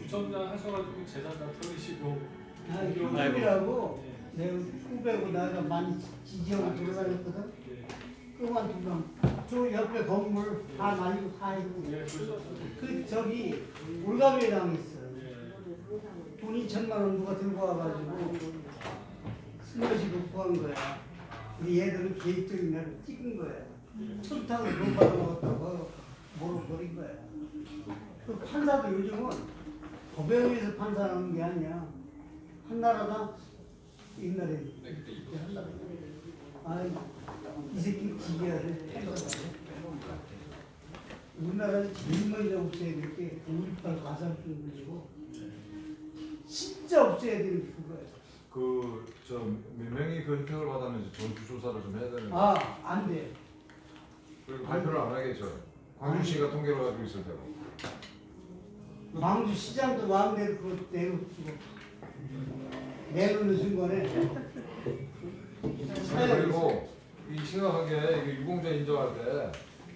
구청장 하셔가지고 재산 다 털으시고. 후배라고 내 후배고 나가 많이 지지하고 돌아다녔거든. 그만두면 저 옆에 건물 다 날리고 파이고. 그 저기 올가미에 당했어. 돈 2천만 원 누가 들고 와가지고 슬며시 구한 거야. 우리 얘들은 계획적인 날을 찍은 거야. 철탕을 돈 받아먹었다고 뭐로 버린 거야. 그 판사도 요즘은 법원에서 판사하는 게 아니야. 한나라당 옛날에 한나라. 아이 이 새끼 지겨야 돼. 우리나라에서 제일 먼저 없애야 될 게 5.18 가산점 걸리고 진짜 없애야 되는 게 그거야. 저 몇 명이 그 혜택을 받았는지 전수조사를 좀 해야 되는데. 안 돼. 그리고 발표를 안 하겠죠. 광주시가 통계를 가지고 있을 테고. 광주 시장도 마음대로 그거 내놓고 내놓는 순간에 그리고 이 심각한 게 이게 유공자 인정할 때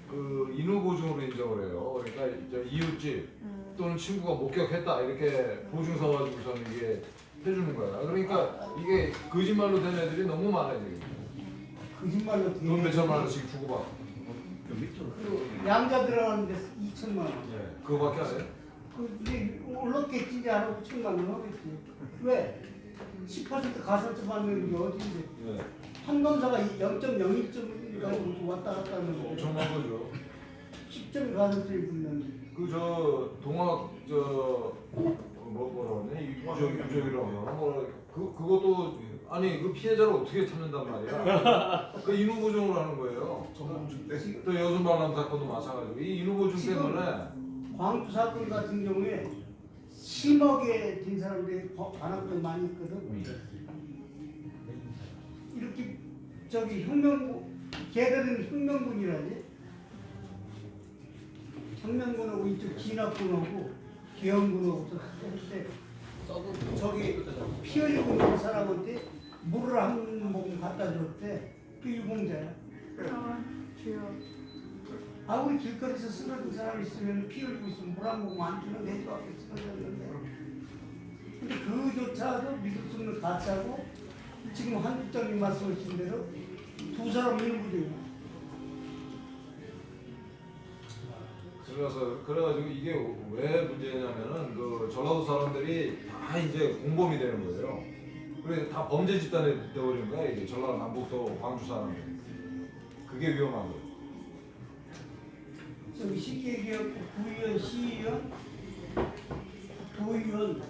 그 인후 보증으로 인정을 해요. 그러니까 이제 이웃집 또는 친구가 목격했다 이렇게 보증서 가지고서는 이게 해주는 거야. 그러니까 이게 거짓말로 된 애들이 너무 많아요. 거짓말로 돈 몇천만 원씩 주고받고. 양자 들어가는데 2천만 원. 예, 그거밖에 안 해요. 근데 올랐겠지 이제 안 하고 5천만 원 하겠지. 왜? 10% 가산점 받는 게 어딘데? 예. 판검사가 0.01점 가지고 왔다 갔다 하는 거. 엄청난 거죠. 10점 가산점이 붙는데. 동학 뭐라 그러냐 유족이라고 뭐 그것도 아니 그 피해자를 어떻게 찾는단 말이야. 그 인후 보증으로 하는 거예요. 또 여순 반람 사건도 마찬가지고 이 인후 보증 때문에 광주 사건 같은 경우에 심하게 된 사람들이 반항들 많이 있거든. 이렇게 저기 걔들은 혁명군이라지. 혁명군하고 이쪽 진압군하고 기영군하고 그때 저기 피 흘리고 있는 사람한테 물을 한 모금 갖다 줬대. 그 유공자야. 우리 길거리에서 쓰러진 사람 있으면 피 흘리고 있으면 물 한 모금 안 주는 내도 앞에 쓰러졌는데. 근데 그조차도 믿을 수 없는 가짜고 지금 한국장님 말씀하신 대로 두 사람 일부대요. 그래가지고 이게 왜 문제냐면은 그 전라도 사람들이 다 이제 공범이 되는 거예요. 그래서 다 범죄 집단에 되어버린 거야 이게 전라도 남북도 광주 사람들. 그게 위험한 거예요. 저기 쉽게 얘기하고 구의원, 시의원, 도의원,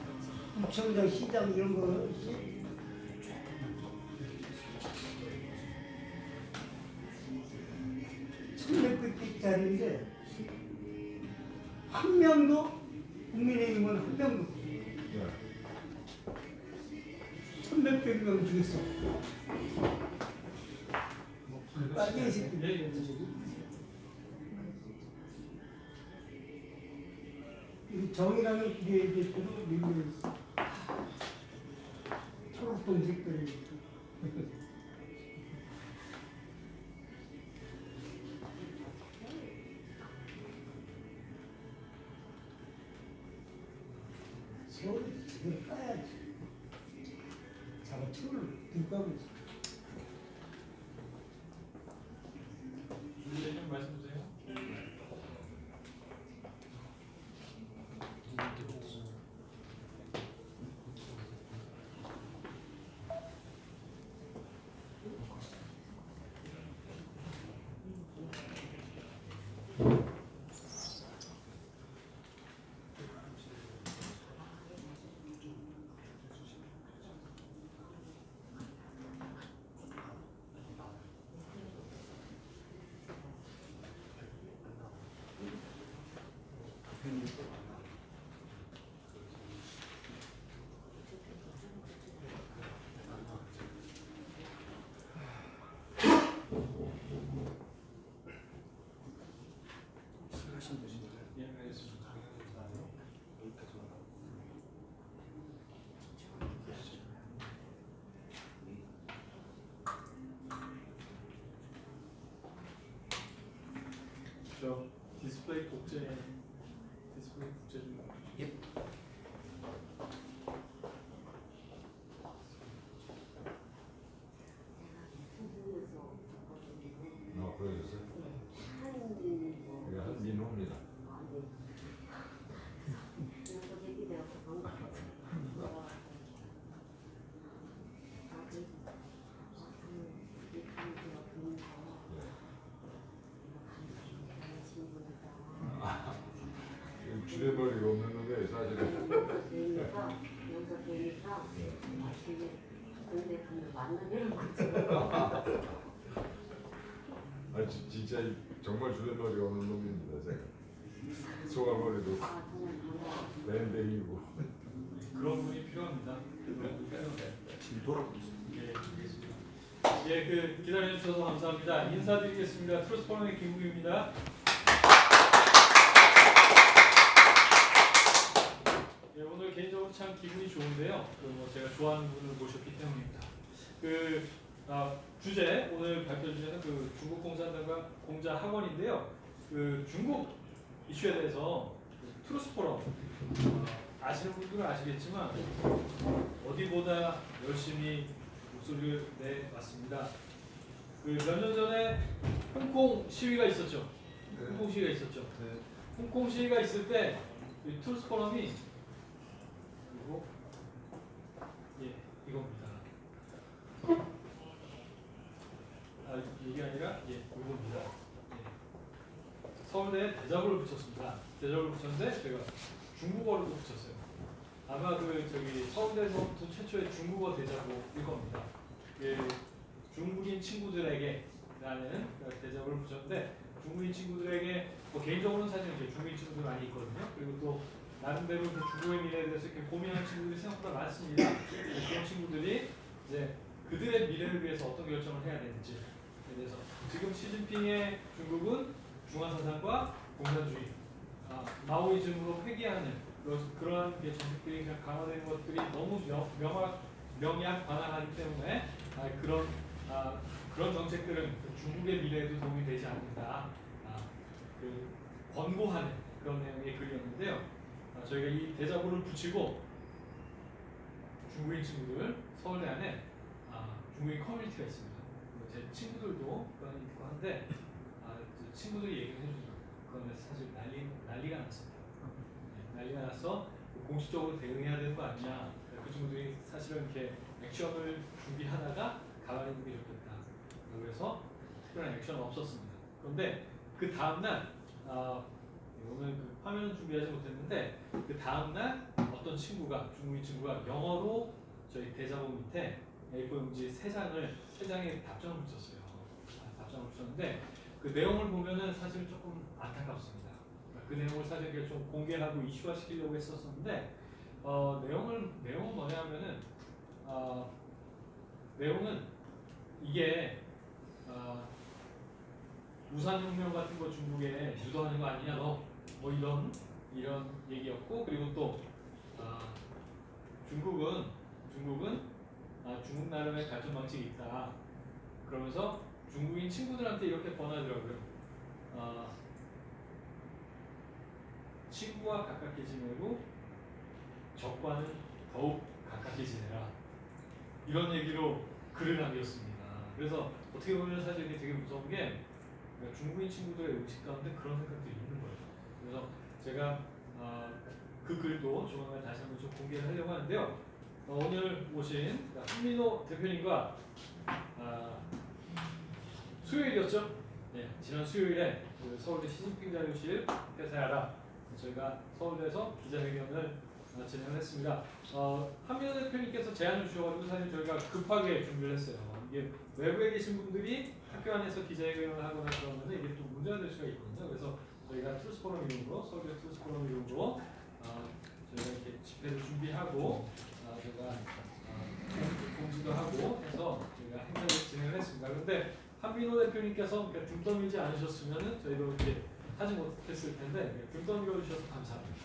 구청장, 시장 이런 거 천몇백 개짜리인데 한 명도 국민의힘은 한 명도 천몇백 명 중에서 빨개 새끼 정의라는 비례대표도 밀려있어. 초록동색들이. 세월이 제대로 까야지. 자가처를 들고 하고 있어. 준비되면 말씀 주세요. 예, 알겠습니다. 저 디스플레이 복제 좀. 예. 진짜 정말 주전머리가 없는 놈입니다. 제가 소갈머리도 랜댕이고. 그런 분이 필요합니다. 지금 돌아보고 있어요. 예, 알겠습니다. 예, 그 기다려주셔서 감사합니다. 인사드리겠습니다. 트루스포럼의 김국입니다. 예, 오늘 개인적으로 참 기분이 좋은데요. 뭐 제가 좋아하는 분을 모셨기 때문입니다. 주제 오늘 발표 주제는 그 중국 공산당과 공자 학원인데요. 그 중국 이슈에 대해서 트루스포럼 아시는 분들은 아시겠지만 어디보다 열심히 목소리를 내왔습니다. 그 몇 년 전에 홍콩 시위가 있었죠. 홍콩 시위가 있었죠. 홍콩 시위가 있을 때 트루스포럼이 그리고 예 이겁니다. 이게 아니라 이겁니다. 서울대에 대자보를 붙였습니다. 대자보를 붙였는데 제가 중국어를 또 붙였어요. 아마 서울대에서 붙은 최초의 중국어 대자보일 겁니다. 중국인 친구들에게 라는 대자보를 붙였는데 중국인 친구들에게 개인적으로는 사실 이제 중국인 친구들 많이 있거든요. 그리고 또 나름대로 그 중국의 미래에 대해서 이렇게 고민하는 친구들이 생각보다 많습니다. 그런 친구들이 이제 그들의 미래를 위해서 어떤 결정을 해야 되는지에 대해서 지금 시진핑의 중국은 중화사상과 공산주의, 마오이즘으로 회귀하는 그러한 정책들이 강화되는 것들이 너무 명약 관할하기 때문에 그런 정책들은 중국의 미래에도 도움이 되지 않는다. 권고하는 그런 내용의 글이었는데요. 저희가 이 대자보를 붙이고 중국인 친구들 서울대 안에 중국인 커뮤니티가 있습니다. 제 친구들도 그런 있고 한데 친구들이 얘기를 해주죠. 그런데 사실 난리가 났습니다. 난리가 나서 공식적으로 대응해야 되는 거 아니냐. 그 친구들이 사실은 이렇게 액션을 준비하다가 가만히 있는 게 좋겠다. 그래서 특별한 액션은 없었습니다. 그런데 그 다음날 오늘 그 화면은 준비하지 못했는데 그 다음날 어떤 중국인 친구가 영어로 저희 대자보 밑에 A4 용지 3장에 답장을 붙였어요. 답장을 붙였는데 그 내용을 보면은 사실 조금 안타깝습니다. 그 내용을 사실 좀 공개하고 이슈화시키려고 했었는데 내용은 뭐냐면은 내용은 이게 우산혁명 같은 거 중국에 유도하는 거 아니냐 너 뭐 이런 얘기였고 그리고 또 중국은 중국 나름의 발전 방식이 있다. 그러면서 중국인 친구들한테 이렇게 권하더라고요. 친구와 가깝게 지내고 적과는 더욱 가깝게 지내라. 이런 얘기로 글을 남겼습니다. 그래서 어떻게 보면 사실 이게 되게 무서운 게 중국인 친구들의 의식 가운데 그런 생각들이 있는 거예요. 그래서 제가 그 글도 조만간 다시 한번 좀 공개를 하려고 하는데요. 오늘 오신 한민호 대표님과 수요일이었죠? 네, 지난 수요일에 그 서울대 시진핑 자료실 회사야라 저희가 서울대에서 기자회견을 진행을 했습니다. 한민호 대표님께서 제안을 주셔가지고 사실 저희가 급하게 준비를 했어요. 이게 외부에 계신 분들이 학교 안에서 기자회견을 하거나 그러면 이게 또 문제가 될 수가 있거든요. 그래서 저희가 트루스포럼 이름으로 서울대 트루스포럼 이름으로 저희가 이렇게 집회를 준비하고 제가 공지도 하고 해서 저희가 행사를 진행을 했습니다. 그런데 한민호 대표님께서 등 떠밀지 않으셨으면 저희도 이렇게 하지 못했을 텐데 등 떠밀어 주셔서 감사합니다.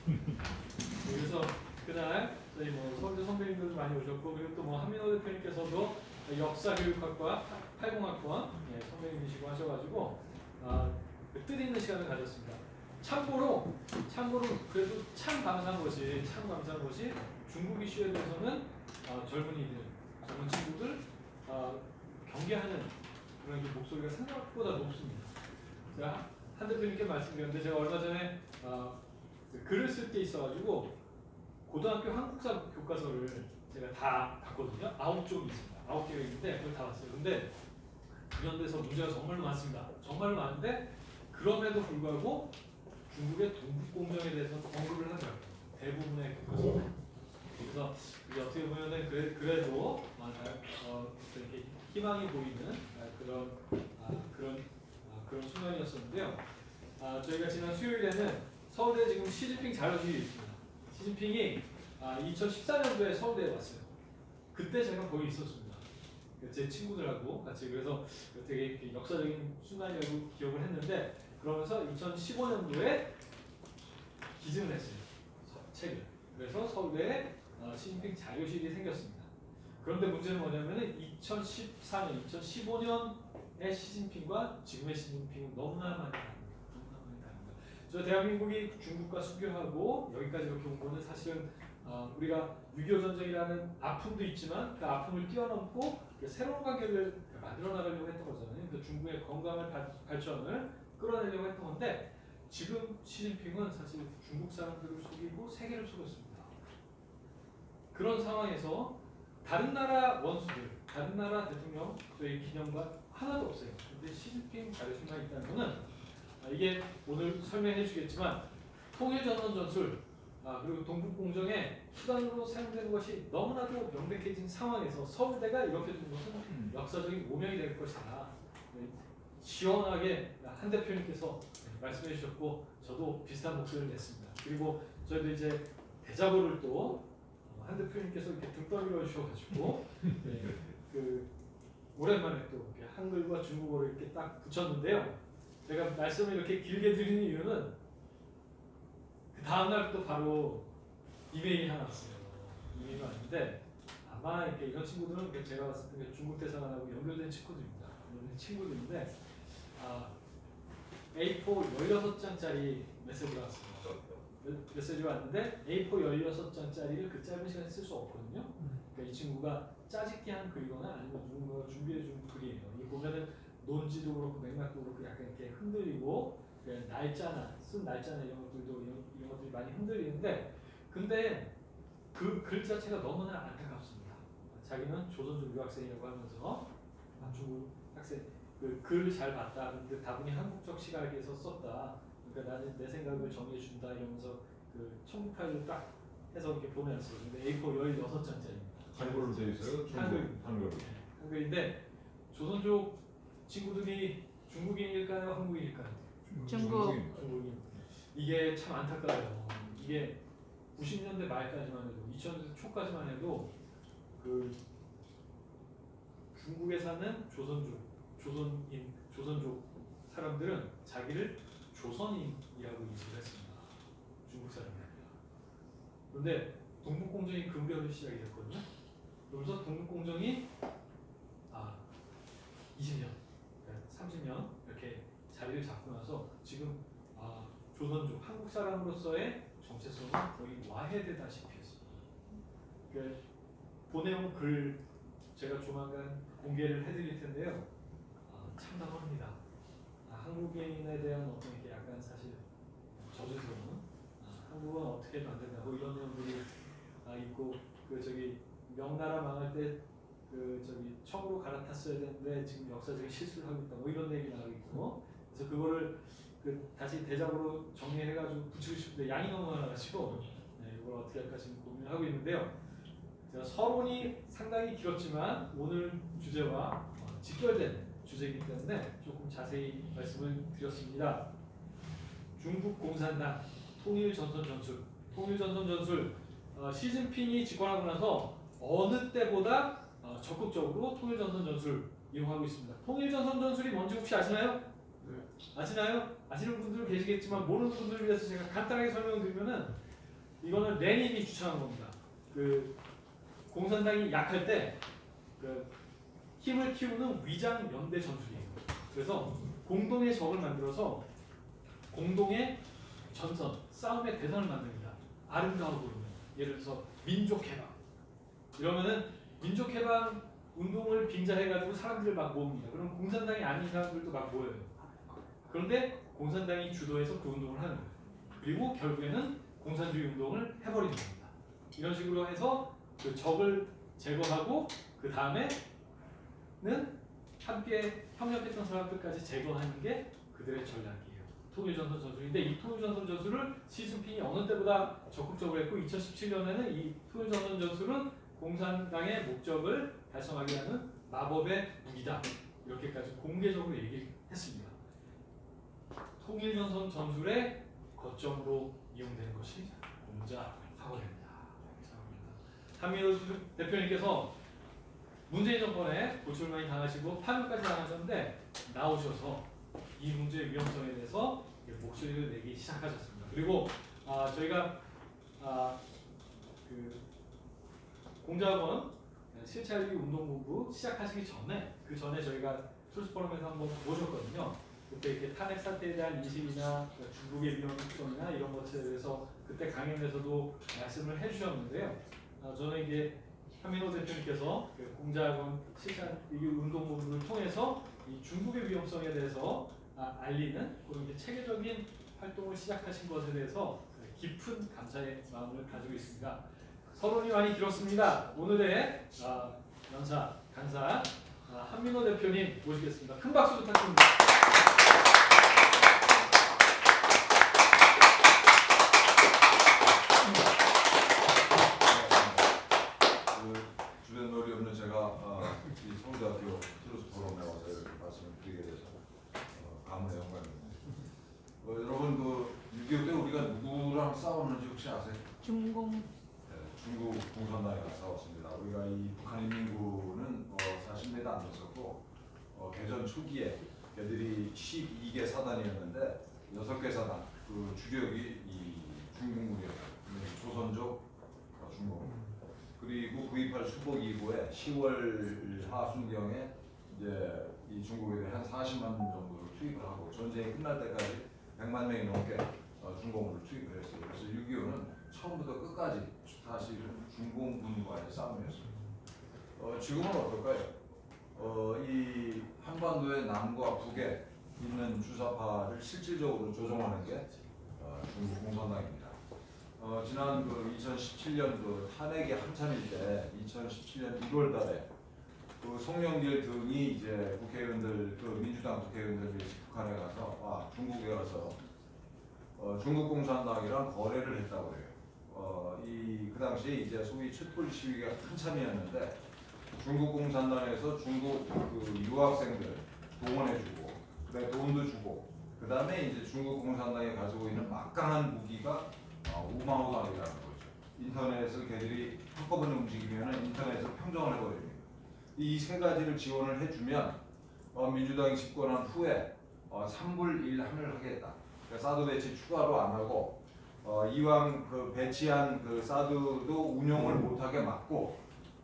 그래서 그날 저희 서울대 선배님들도 많이 오셨고 그리고 또 한민호 대표님께서도 역사교육학과 80학번 선배님이시고 하셔가지고 뜻있는 시간을 가졌습니다. 참고로 그래도 참 감사한 것이 중국 이슈에 대해서는 젊은 친구들 경계하는 그런 목소리가 생각보다 높습니다. 제가 한 대표님께 말씀드렸는데 제가 얼마 전에 글을 쓸 게 있어가지고 고등학교 한국사 교과서를 제가 다 봤거든요. 9쪽이 있습니다. 9개가 있는데 그걸 다 봤어요. 근데 이런 데서 문제가 정말로 많습니다. 정말로 많은데 그럼에도 불구하고 중국의 동북공정에 대해서 언급을 하더라고요. 대부분의 교과서. 그래서 이게 어떻게 보면은 그래도 이렇게 희망이 보이는 그런 그런 순간이었었는데요. 저희가 지난 수요일에는 서울대 지금 시진핑 자료실이 있습니다. 시진핑이 2014년도에 서울대에 왔어요. 그때 제가 거기 있었습니다. 제 친구들하고 같이. 그래서 되게 이렇게 역사적인 순간이라고 기억을 했는데, 그러면서 2015년도에 기증을 했어요. 책을. 그래서 서울대에 시진핑 자료실이 생겼습니다. 그런데 문제는 뭐냐면은 2014년, 2015년의 시진핑과 지금의 시진핑은 너무나 많이 다릅니다. 너무나 많이 다릅니다. 저 대한민국이 중국과 수교하고 여기까지 이렇게 온 거는 사실은 우리가 6.25 전쟁이라는 아픔도 있지만 그 아픔을 뛰어넘고 새로운 관계를 만들어 나가려고 했던 거잖아요. 그 중국의 건강한 발전을 끌어내려고 했던 건데, 지금 시진핑은 사실 중국 사람들을 속이고 세계를 속였습니다. 그런 상황에서 다른 나라 원수들, 다른 나라 대통령 저희 기념관 하나도 없어요. 근데 시진핑 자료실만 있다는 거는 이게 오늘 설명해 주겠지만 통일전선 전술 그리고 동북공정의 수단으로 사용되는 것이 너무나도 명백해진 상황에서 서울대가 이렇게 된 것은 역사적인 오명이 될 것이다. 시원하게 한 대표님께서 말씀해 주셨고 저도 비슷한 목소리를 냈습니다. 그리고 저희도 이제 대자보를 또 한 대표님께서 이렇게 등 떠밀어 주셔가지고 그 오랜만에 또 이렇게 한글과 중국어를 이렇게 딱 붙였는데요. 제가 말씀을 이렇게 길게 드리는 이유는 그 다음날 또 바로 이메일이 하나 왔어요. 이메일이 왔는데 아마 이렇게 이런 친구들은 제가 봤을 때 중국 대사관하고 연결된 친구들입니다. 연결된 친구들인데 A4 16장짜리 메시지가 왔습니다. 메시지가 왔는데 A4 16장짜리를 그 짧은 시간에 쓸 수 없거든요. 그러니까 이 친구가 짜집기한 글이거나 아니면 누군가가 준비해준 글이에요. 이 보면은 논지도 그렇고 맥락도 그렇고 약간 이렇게 흔들리고 날짜나 쓴 날짜나 이런 것들이 많이 흔들리는데, 근데 그 글 자체가 너무나 안타깝습니다. 자기는 조선족 유학생이라고 하면서 중국 학생 그 글을 잘 봤다. 근데 다분히 한국적 시각에서 썼다. 그러니까 나는 내 생각을 정리해 준다 이러면서 그 첨부 파일을 딱 해서 이렇게 보내왔어요. 근데 A4 16장짜리입니다. 한글로 되어 있어요? 한글. 한글인데 조선족 친구들이 중국인일까요? 한국인일까요? 중국인. 이게 참 안타까워요. 이게 90년대 말까지만 해도 2000년대 초까지만 해도 그 중국에 사는 조선족 사람들은 자기를 조선인이라고 인식을 했습니다. 중국 사람이 아니라. 그런데 동북공정이 근별로 시작이 됐거든요. 그러면서 동북공정이 20년, 30년 이렇게 자리를 잡고 나서 지금 조선족, 한국 사람으로서의 정체성은 거의 와해되다시피 했습니다. 그러니까 보내온 글 제가 조만간 공개를 해드릴 텐데요. 참담합니다. 한국인에 대한 어떤 이렇게 약간 사실 저주스러운 한국은 어떻게 해도 안 된다 뭐 이런 내용들이 있고, 그 저기 명나라 망할 때 그 저기 청으로 갈아탔어야 되는데 지금 역사적인 실수를 하고 있다 뭐 이런 얘기 나오고 있고, 그래서 그거를 다시 대작으로 정리해가지고 붙이고 싶은데 양이 너무 많아가지고 이걸 어떻게 할까 지금 고민을 하고 있는데요. 제가 서론이 상당히 길었지만 오늘 주제와 직결된 주제이기 때문에 조금 자세히 말씀을 드렸습니다. 중국 공산당 통일전선 전술 시진핑이 집권하고 나서 어느 때보다 적극적으로 통일전선 전술 이용하고 있습니다. 통일전선 전술이 뭔지 혹시 아시나요? 네. 아시나요? 아시는 분들 계시겠지만 모르는 분들을 위해서 제가 간단하게 설명드리면은 이거는 레닌이 주창한 겁니다. 그 공산당이 약할 때 그 힘을 키우는 위장 연대 전술이에요. 그래서 공동의 적을 만들어서 공동의 전선, 싸움의 대선을 만듭니다. 아름다워 보이는. 예를 들어서 민족해방. 이러면은 민족해방 운동을 빙자해가지고 사람들을 막 모읍니다. 그럼 공산당이 아닌 사람들도 막 모여요. 그런데 공산당이 주도해서 그 운동을 하는 거예요. 그리고 결국에는 공산주의 운동을 해버리는 겁니다. 이런 식으로 해서 그 적을 제거하고 그 다음에는 함께 협력했던 사람들까지 제거하는 게 그들의 전략이에요. 통일전선 전술인데 이 통일전선 전술을 시진핑이 어느 때보다 적극적으로 했고 2017년에는 이 통일전선 전술은 공산당의 목적을 달성하게 하는 마법의 무기다. 이렇게까지 공개적으로 얘기했습니다. 통일전선 전술의 거점으로 이용되는 것이 공자 사거리입니다. 한민호 대표님께서 문재인 정권에 고초를 많이 당하시고 파면까지 당하셨는데 나오셔서 이 문제의 위험성에 대해서 목소리를 내기 시작하셨습니다. 그리고 저희가 그 공작원 실차리기 운동본부 시작하시기 전에 그 전에 저희가 트루스포럼에서 한번 모셨거든요. 그때 이렇게 탄핵 사태에 대한 인식이나 중국의 위험성이나 이런 것에 대해서 그때 강연에서도 말씀을 해주셨는데요. 저는 이제 한민호 대표님께서 그 공작원 실차리기 운동본부를 통해서 이 중국의 위험성에 대해서 알리는 그런 이제 체계적인 활동을 시작하신 것에 대해서 깊은 감사의 마음을 가지고 있습니다. 서론이 많이 길었습니다. 오늘의 연사 강사 한민호 대표님 모시겠습니다. 큰 박수 부탁드립니다. 그 주변 놀이 없는 제가 이 서울대학교 트루스포럼에 와서 이렇게 말씀을 드리게 돼서 가문의 영광입니다. 여러분 그 6.25 때 우리가 누구랑 싸웠는지 혹시 아세요? 중공. 네, 중국 공산당이랑 싸웠습니다. 우리가 이 북한 인민군은 40m 안 됐었고 개전 초기에 걔들이 12개 사단이었는데 6개 사단 그 주력이 이 중국물이었어요. 조선족 중국. 그리고 9.28 수복 이후에 10월 하순경에 이제 이 중국에 대한 40만 정도를 투입을 하고 전쟁이 끝날 때까지 100만 명이 넘게 중공군을 투입을 했어요. 그래서 6.25는 처음부터 끝까지 사실은 중공군과의 싸움이었습니다. 지금은 어떨까요? 이 한반도의 남과 북에 있는 주사파를 실질적으로 조종하는 게 중국 공산당입니다. 지난 그 2017년 그 탄핵이 한참일 때 2017년 1월달에 그 송영길 등이 이제 국회의원들 그 민주당 국회의원들이 북한에 가서 중국에 가서 중국 공산당이랑 거래를 했다고 해요. 그 당시에 이제 소위 촛불 시위가 한참이었는데 중국 공산당에서 중국 그 유학생들 동원해주고 그다음에 돈도 주고 그다음에 이제 중국 공산당이 가지고 있는 막강한 무기가 우마우강이라는 거죠. 인터넷을 걔들이 한꺼번에 움직이면 인터넷을 평정을 해버립니다. 이 세 가지를 지원을 해주면 민주당이 집권한 후에 3불 1한을 하겠다. 그러니까 사드 배치 추가로 안 하고 이왕 그 배치한 그 사드도 운용을 못하게 막고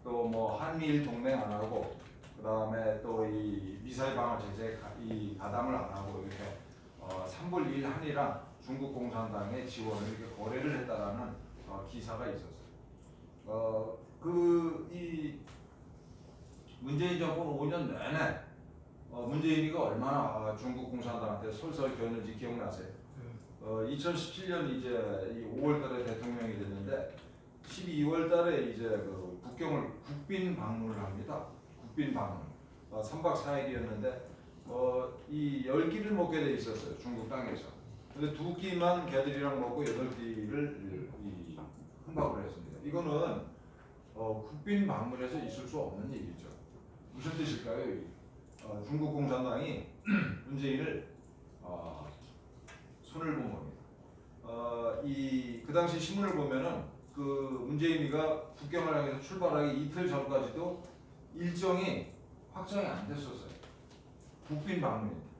또 뭐 한미일 동맹 안 하고 그 다음에 또 이 미사일 방어 제재 이 가담을 안 하고 이렇게 3불 1한이랑 중국 공산당의 지원을 이렇게 거래를 했다라는 기사가 있었어요. 이 문재인 정권 5년 내내 문재인이가 얼마나 중국 공산당한테 솔솔겼는지 기억나세요? 2017년 이제 이 5월달에 대통령이 됐는데 12월달에 이제 그 북경을 국빈 방문을 합니다. 국빈 방문 3박 4일이었는데 이 10끼를 먹게 돼 있었어요. 중국 땅에서. 근데 2끼만 걔들이랑 먹고 8끼를 흥박을 했습니다. 이거는 국빈 방문에서 있을 수 없는 일이죠. 무슨 뜻일까요? 중국 공산당이 문재인을 손을 본 겁니다. 그 당시 신문을 보면은 그 문재인이가 북경을 향해서 출발하기 이틀 전까지도 일정이 확정이 안 됐었어요. 국빈 방문입니다.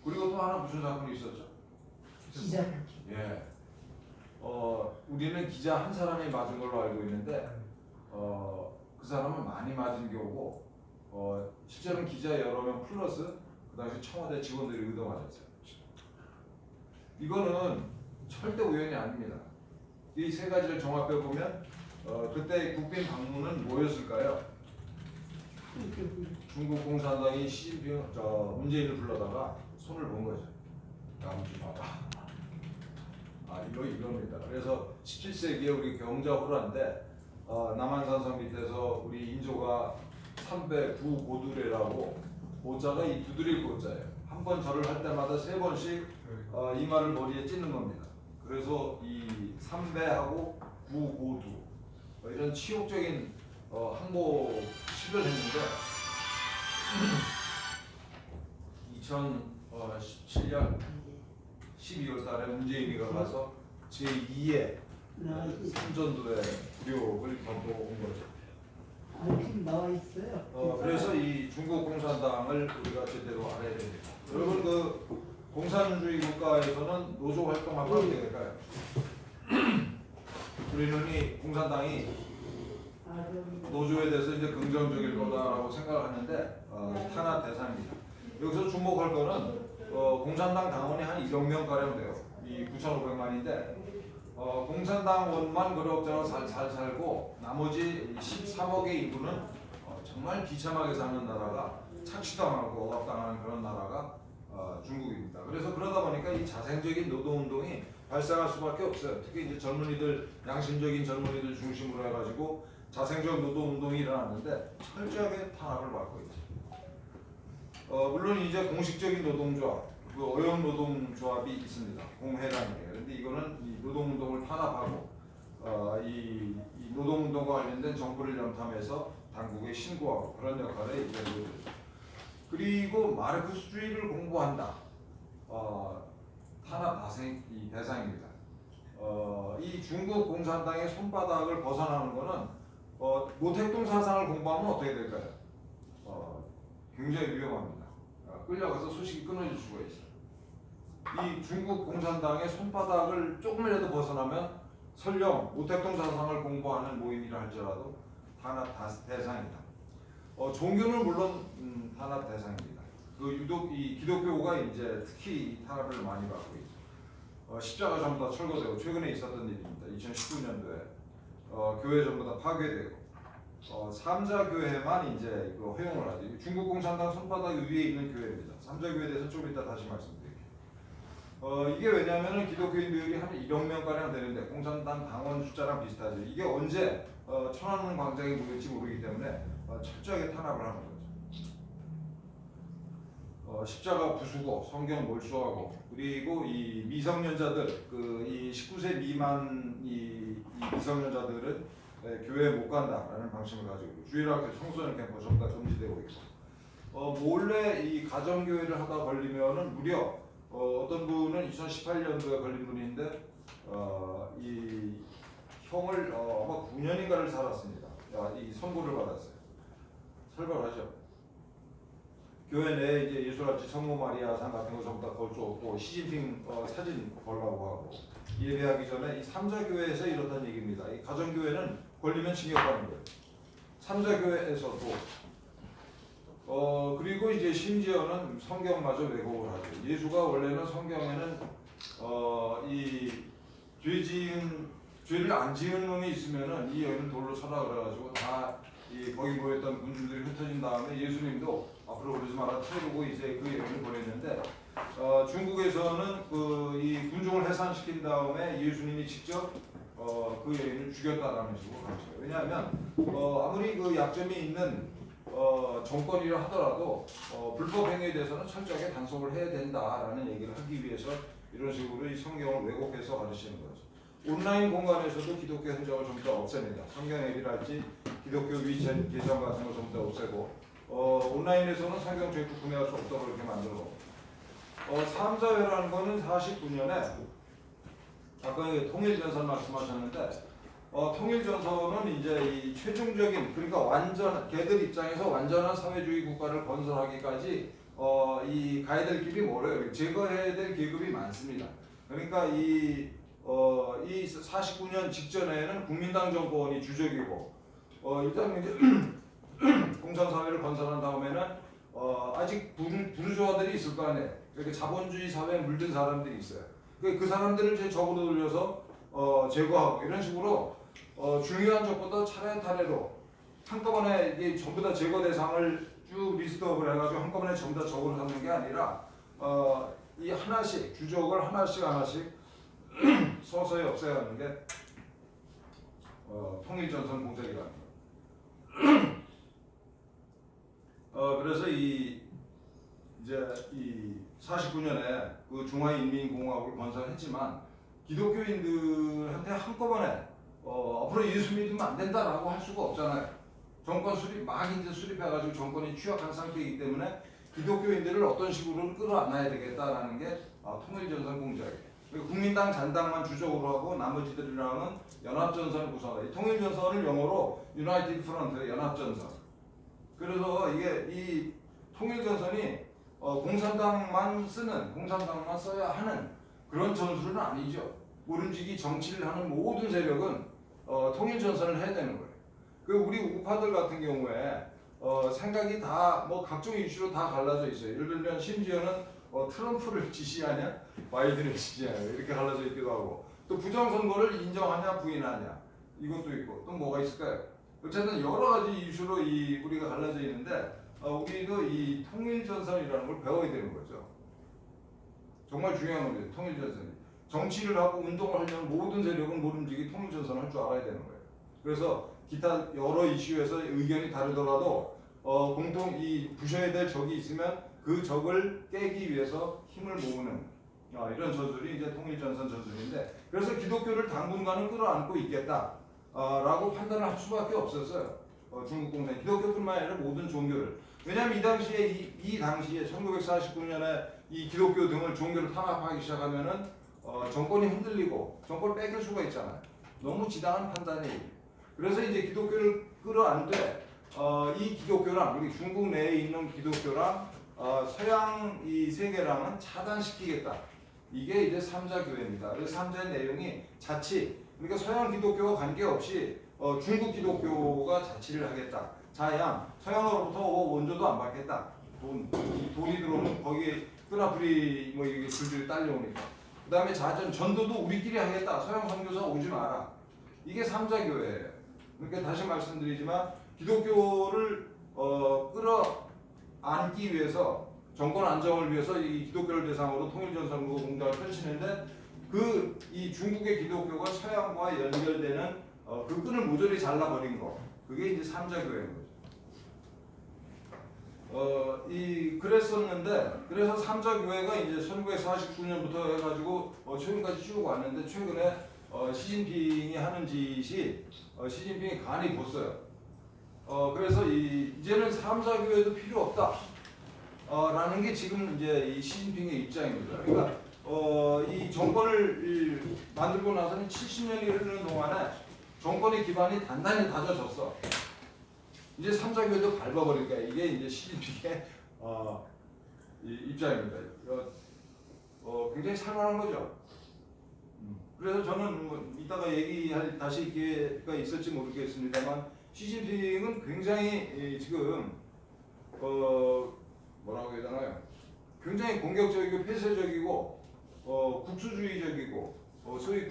그리고 또 하나 무슨 사건이 있었죠? 기자. 예. 우리는 기자 한 사람이 맞은 걸로 알고 있는데 그 사람은 많이 맞은 경우고 실제로는 기자 여러 명 플러스 그 당시 청와대 직원들이 의도 맞았어요. 이거는 절대 우연이 아닙니다. 이 세 가지를 종합해 보면 그때 국빈 방문은 뭐였을까요? 중국 공산당이 시진핑 문재인을 불러다가 손을 본 거죠. 나무지 봐봐. 이겁니다. 그래서 17세기에 우리 경자호란데 남한산성 밑에서 우리 인조가 삼배 구고두레라고 고자가 이 두드릴 고자예요. 한 번 절을 할 때마다 3번씩 이마를 머리에 찢는 겁니다. 그래서 이 삼배하고 구고두 이런 치욕적인 항복식을 했는데 2017년 12월 달에 문재인이가 가서 제2의 선전도의 묘를 갖고 온 거죠. 아니 지금 나와 있어요. 그래서 이 중국 공산당을 우리가 제대로 알아야 됩니다. 여러분 그 공산주의 국가에서는 노조 활동하면 어떻게 될까요? 우리는 이 공산당이 노조에 대해서 이제 긍정적일 거다라고 생각하는데 탄압 대상입니다. 여기서 주목할 거는 공산당 당원이 한 1억 명 가량 돼요. 이 9,500만인데 공산당원만 그럭저럭 잘 살고 나머지 13억의 인구는 정말 비참하게 사는 나라가 착취당하고 억압당하는 그런 나라가 중국입니다. 그래서 그러다 보니까 이 자생적인 노동운동이 발생할 수밖에 없어요. 특히 이제 젊은이들, 양심적인 젊은이들 중심으로 해가지고 자생적 노동운동이 일어났는데 철저하게 탄압을 받고 있죠. 물론 이제 공식적인 노동조합, 그 어용 노동조합이 있습니다. 공회라는 게. 그런데 이거는 이 노동운동을 탄압하고 이 노동운동과 관련된 정보를 염탐해서 당국에 신고하고 그런 역할을 이루어져요. 그리고 마르크스주의를 공부한다. 탄압 대상입니다. 이 중국 공산당의 손바닥을 벗어나는 것은 모택동 사상을 공부하면 어떻게 될까요? 굉장히 위험합니다. 끌려가서 소식이 끊어질 수가 있어요. 이 중국 공산당의 손바닥을 조금이라도 벗어나면 설령 모택동 사상을 공부하는 모임이라 할지라도 탄압 대상이다. 종교는 물론 탄압 대상입니다. 그 유독 이 기독교가 이제 특히 탄압을 많이 받고 있죠. 십자가 전부 다 철거되고 최근에 있었던 일입니다. 2019년도에 교회 전부 다 파괴되고 삼자교회만 이제 그 허용을 하죠. 중국 공산당 손바닥 위에 있는 교회입니다. 삼자교회에 대해서 좀 이따 다시 말씀드릴게요. 이게 왜냐하면 기독교인들이 한 1억 명가량 되는데 공산당 당원 숫자랑 비슷하죠. 이게 언제 천안문 광장에 모일지 모르기 때문에 철저하게 탄압을 하는 거죠. 십자가 부수고 성경 몰수하고 그리고 이 미성년자들 이 19세 미만 이 미성년자들은 교회에 못 간다라는 방침을 가지고 주일학교 청소년 캠프 전부 다 금지되고 있고 몰래 이 가정교회를 하다 걸리면은 무려 어떤 분은 2018년도에 걸린 분인데 이 형을 아마 9년인가를 살았습니다. 이 선고를 받았어요. 살벌하죠. 교회 내에 이제 예술아치 성모 마리아상 같은 거 전부 다 걸쳐놓고 시진핑 사진 걸라고 하고 예배하기 전에 이 삼자교회에서 이렇다는 얘기입니다. 이 가정교회는 걸리면 징역받는 거예요. 삼자교회에서도 그리고 이제 심지어는 성경마저 왜곡을 하죠. 예수가 원래는 성경에는 이 죄를 안 지은 놈이 있으면은 이 여인을 돌로 쳐라 그래가지고 다 거기 모였던 군중들이 흩어진 다음에 예수님도 앞으로 그러지 마라 태우고 이제 그 여인을 보냈는데 중국에서는 이 군중을 해산시킨 다음에 예수님이 직접 그 여인을 죽였다라는 식으로 가르쳐요. 왜냐하면 아무리 그 약점이 있는 정권이라 하더라도 불법 행위에 대해서는 철저하게 단속을 해야 된다라는 얘기를 하기 위해서 이런 식으로 이 성경을 왜곡해서 가르치는 거죠. 온라인 공간에서도 기독교 흔적을 전부 다 없앱니다. 성경 앱이랄지 기독교 위챗 계정 같은 거 전부 다 없애고 온라인에서는 성경 저희도 구매할 수 없다고 이렇게 만들고 삼자회라는 거는 49년에 아까 통일전선 말씀하셨는데 통일전선은 이제 이 최종적인 그러니까 완전 걔들 입장에서 완전한 사회주의 국가를 건설하기까지 이 가야 될 길이 멀어요. 제거해야 될 계급이 많습니다. 그러니까 이 49년 직전에는 국민당 정권이 주적이고 일단 이제 공산사회를 건설한 다음에는 아직 부르주아들이 있을 거 아니에요. 이렇게 자본주의 사회에 물든 사람들이 있어요. 그 사람들을 이제 적으로 돌려서 제거하고 이런 식으로 중요한 적보다 차례차례로 한꺼번에 이게 전부 다 제거 대상을 쭉 리스트업을 해가지고 한꺼번에 전부 다 적으로 삼는 게 아니라 이 하나씩 주적을 하나씩 서서히 없애가는 게 통일전선 공작이라는 거예요. 그래서 이제 이 49년에 그 중화인민공화국을 건설했지만 기독교인들한테 한꺼번에 앞으로 예수 믿으면 안 된다라고 할 수가 없잖아요. 정권 수립 막 이제 수립해가지고 정권이 취약한 상태이기 때문에 기독교인들을 어떤 식으로는 끌어안아야 되겠다라는 게 통일전선 공작이에요. 그리고 국민당 잔당만 주적으로 하고 나머지들이랑은 연합전선을 구성해요. 통일전선을 영어로 유나이티드 프론트, 연합전선. 그래서 이게 이 통일전선이 공산당만 써야 하는 그런 전술은 아니죠. 모름지기 정치를 하는 모든 세력은 통일전선을 해야 되는 거예요. 그 우리 우파들 같은 경우에 생각이 다 뭐 각종 이슈로 다 갈라져 있어요. 예를 들면 심지어는 트럼프를 지지하냐, 바이든을 지지하냐 이렇게 갈라져 있기도 하고, 또 부정선거를 인정하냐 부인하냐 이것도 있고, 또 뭐가 있을까요? 어쨌든 여러 가지 이슈로 우리가 갈라져 있는데 우리도 이 통일전선이라는 걸 배워야 되는 거죠. 정말 중요한 거죠. 통일전선이. 정치를 하고 운동을 하려면 모든 세력은 모름지기 통일전선을 할 줄 알아야 되는 거예요. 그래서 기타 여러 이슈에서 의견이 다르더라도 공통 부셔야 될 적이 있으면 그 적을 깨기 위해서 힘을 모으는 이런 전술이 이제 통일전선 전술인데, 그래서 기독교를 당분간은 끌어안고 있겠다 라고 판단을 할 수밖에 없었어요. 중국 공산 기독교뿐만 아니라 모든 종교를. 왜냐하면 이 당시에 1949년에 이 기독교 등을 종교를 탄압하기 시작하면은 정권이 흔들리고 정권을 뺏길 수가 있잖아요. 너무 지당한 판단이에요. 그래서 이제 기독교를 끌어안되 이 기독교랑 우리 중국 내에 있는 기독교랑 서양 이 세계랑은 차단시키겠다. 이게 이제 삼자교회입니다. 그래서 삼자의 내용이 자치, 그러니까 서양 기독교와 관계없이 중국 기독교가 자치를 하겠다. 자양, 서양으로부터 원조도 안 받겠다. 돈이 들어오면 거기에 끄나풀이 뭐 이게 줄줄이 딸려오니까. 그 다음에 전도도 우리끼리 하겠다. 서양 선교사 오지 마라. 이게 삼자교회예요. 그러니까 다시 말씀드리지만 기독교를 끌어안기 위해서, 정권 안정을 위해서 이 기독교를 대상으로 통일전선거 공작을 펼치는데, 이 중국의 기독교가 서양과 연결되는 그 끈을 모조리 잘라버린 거, 그게 이제 삼자교회인 거죠. 그래서 삼자교회가 이제 1949년부터 해가지고 최근까지 쭉 왔는데, 최근에 시진핑이 하는 짓이 시진핑이 간이 봤어요. 그래서 이제는 삼자교회도 필요 없다. 라는 게 지금 이제 이 시진핑의 입장입니다. 그러니까 이 정권을 만들고 나서는 70년이 흐르는 동안에 정권의 기반이 단단히 다져졌어. 이제 삼자교회도 밟아버릴 거야. 이게 이제 시진핑의 입장입니다. 굉장히 살만한 거죠. 그래서 저는 뭐 이따가 얘기할 다시 기회가 있을지 모르겠습니다만, 시진핑은 굉장히 지금 뭐라고 해야 되나요? 굉장히 공격적이고 폐쇄적이고 국수주의적이고 소위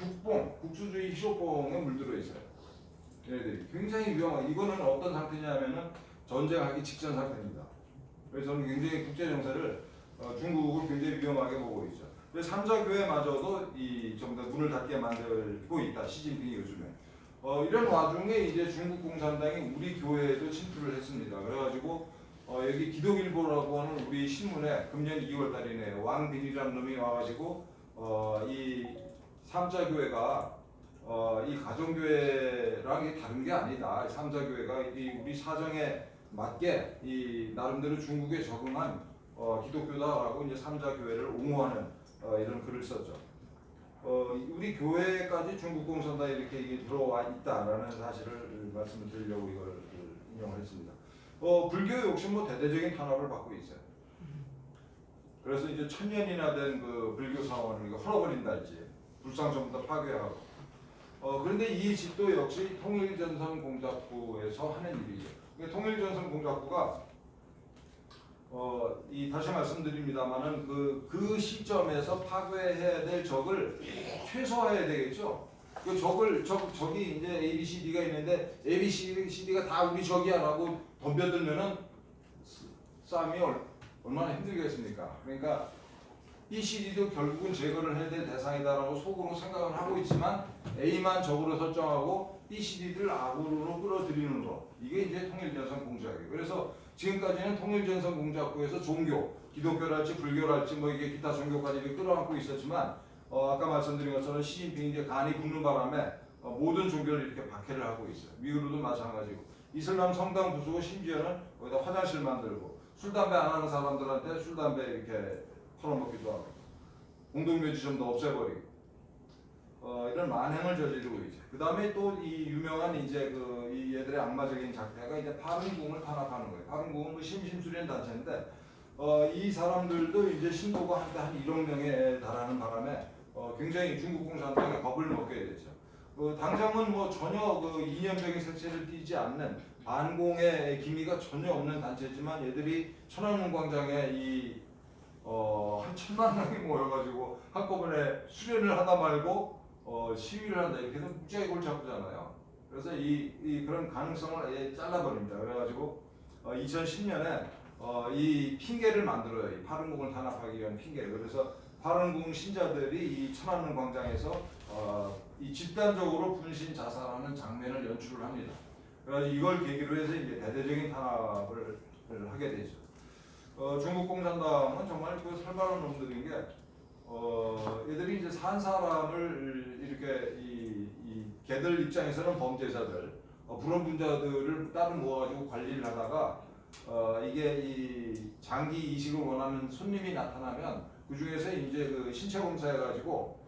국수주의 희소봉에 물들어 있어요. 얘네들이 굉장히 위험하고, 이거는 어떤 상태냐면은 전쟁하기 직전 상태입니다. 그래서 저는 굉장히 국제 정세를 중국을 굉장히 위험하게 보고 있죠. 그래서 삼자교회마저도 전부 다 문을 닫게 만들고 있다. 시진핑이 요즘에. 이런 와중에 이제 중국 공산당이 우리 교회에도 침투를 했습니다. 그래가지고 여기 기독일보라고 하는 우리 신문에 금년 2월달이네요. 왕빈이라는 놈이 와가지고 이 삼자교회가 이 가정교회랑 이게 다른 게 아니다. 삼자교회가 우리 사정에 맞게 나름대로 중국에 적응한 기독교다라고 이제 삼자교회를 옹호하는 이런 글을 썼죠. 우리 교회까지 중국 공산당이 이렇게 들어와 있다라는 사실을 말씀을 드리려고 이걸 인용을 했습니다. 불교 역시 뭐 대대적인 탄압을 받고 있어요. 그래서 이제 1000년이나 된 그 불교 사원을 이거 헐어버린다 했지. 불상 전부 다 파괴하고. 그런데 이 집도 역시 통일전선 공작부에서 하는 일이죠. 통일전선 공작부가 다시 말씀드립니다만은 그 시점에서 파괴해야 될 적을 최소화해야 되겠죠. 그 적이 이제 A, B, C, D가 있는데 A, B, C, D가 다 우리 적이야라고 덤벼들면은 싸움이 얼마나 힘들겠습니까? 그러니까 B, C, D도 결국은 제거를 해야 될 대상이다라고 속으로 생각을 하고 있지만 A만 적으로 설정하고 B, C, D를 악으로 끌어들이는 거, 이게 이제 통일전선 공작이에요. 그래서 지금까지는 통일전선 공작부에서 종교, 기독교랄지 불교랄지 뭐 이게 기타 종교까지 끌어안고 있었지만 아까 말씀드린 것처럼 시진핑이 이제 간이 붙는 바람에 모든 종교를 이렇게 박해를 하고 있어요. 미국으로도 마찬가지고 이슬람 성당 부수고 심지어는 거기다 화장실 만들고 술 담배 안 하는 사람들한테 술 담배 이렇게 털어먹기도 하고 공동묘지점도 없애버리고 이런 만행을 저지르고 있죠. 그 다음에 또 이 유명한 이제 이 얘들의 악마적인 작태가 이제 파룬궁을 탄압하는 거예요. 파룬궁은 심심수련 단체인데 이 사람들도 이제 신도가 한때 한 1억 명에 달하는 바람에 굉장히 중국 공산당에 겁을 먹게 됐죠. 당장은 뭐 전혀 이념적인 색채를 띠지 않는 반공의 기미가 전혀 없는 단체지만 얘들이 천안문 광장에 한 1,000만 명이 모여가지고 한꺼번에 수련을 하다 말고 시위를 한다 이렇게 해서 무지하게 골치 아프잖아요. 그래서 그런 가능성을 아예 잘라버립니다. 그래가지고 2010년에 이 핑계를 만들어요. 이 파룬궁을 탄압하기 위한 핑계를. 그래서 파룬궁 신자들이 이 천안문 광장에서 이 집단적으로 분신 자살하는 장면을 연출을 합니다. 그래서 이걸 계기로 해서 이제 대대적인 탄압을 하게 되죠. 중국 공산당은 정말 살벌한 놈들인 게 얘들이 이제 산 사람을 이렇게 이 걔들 입장에서는 범죄자들, 불원분자들을 따로 모아가지고 관리를 하다가 이게 이 장기 이식을 원하는 손님이 나타나면 그 중에서 이제 신체 검사해가지고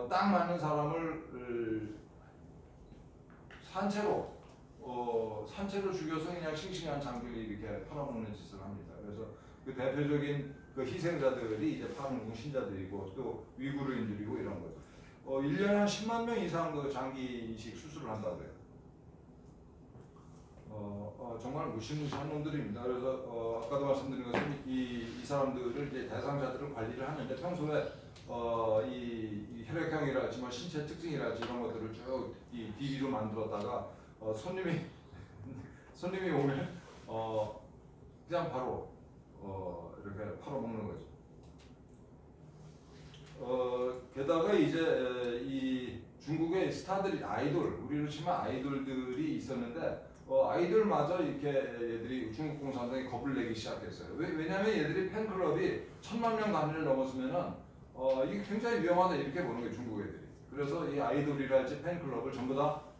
딱 맞는 사람을 산채로 죽여서 그냥 싱싱한 장기를 이렇게 팔아먹는 짓을 합니다. 그래서 그 대표적인 희생자들이 이제 파룬궁 신자들이고 또 위구르인들이고 이런 거죠. 1년에 한 10만 명 이상 장기 이식 수술을 한다고 해요. 정말 무시무시한 놈들입니다. 그래서 아까도 말씀드린 것처럼 이 사람들을 이제 대상자들을 관리를 하는데 평소에 이 혈액형이랄지 뭐 신체 특징이랄지 이런 것들을 쭉 이 DB로 만들었다가 손님이 오면 그냥 바로 이렇게 팔아먹는 거죠. 게다가 이제 이 중국의 스타들이 우리로 치면 아이돌들이 있었는데 아이돌마저 이렇게 얘들이 중국 공산당에 겁을 내기 시작했어요. 왜냐하면 얘들이 팬클럽이 1,000만 명 단위를 넘었으면은 이게 굉장히 위험하다 이렇게 보는 거예요, 중국 애들이. 그래서 이 아이돌이랄지 팬클럽을 전부 다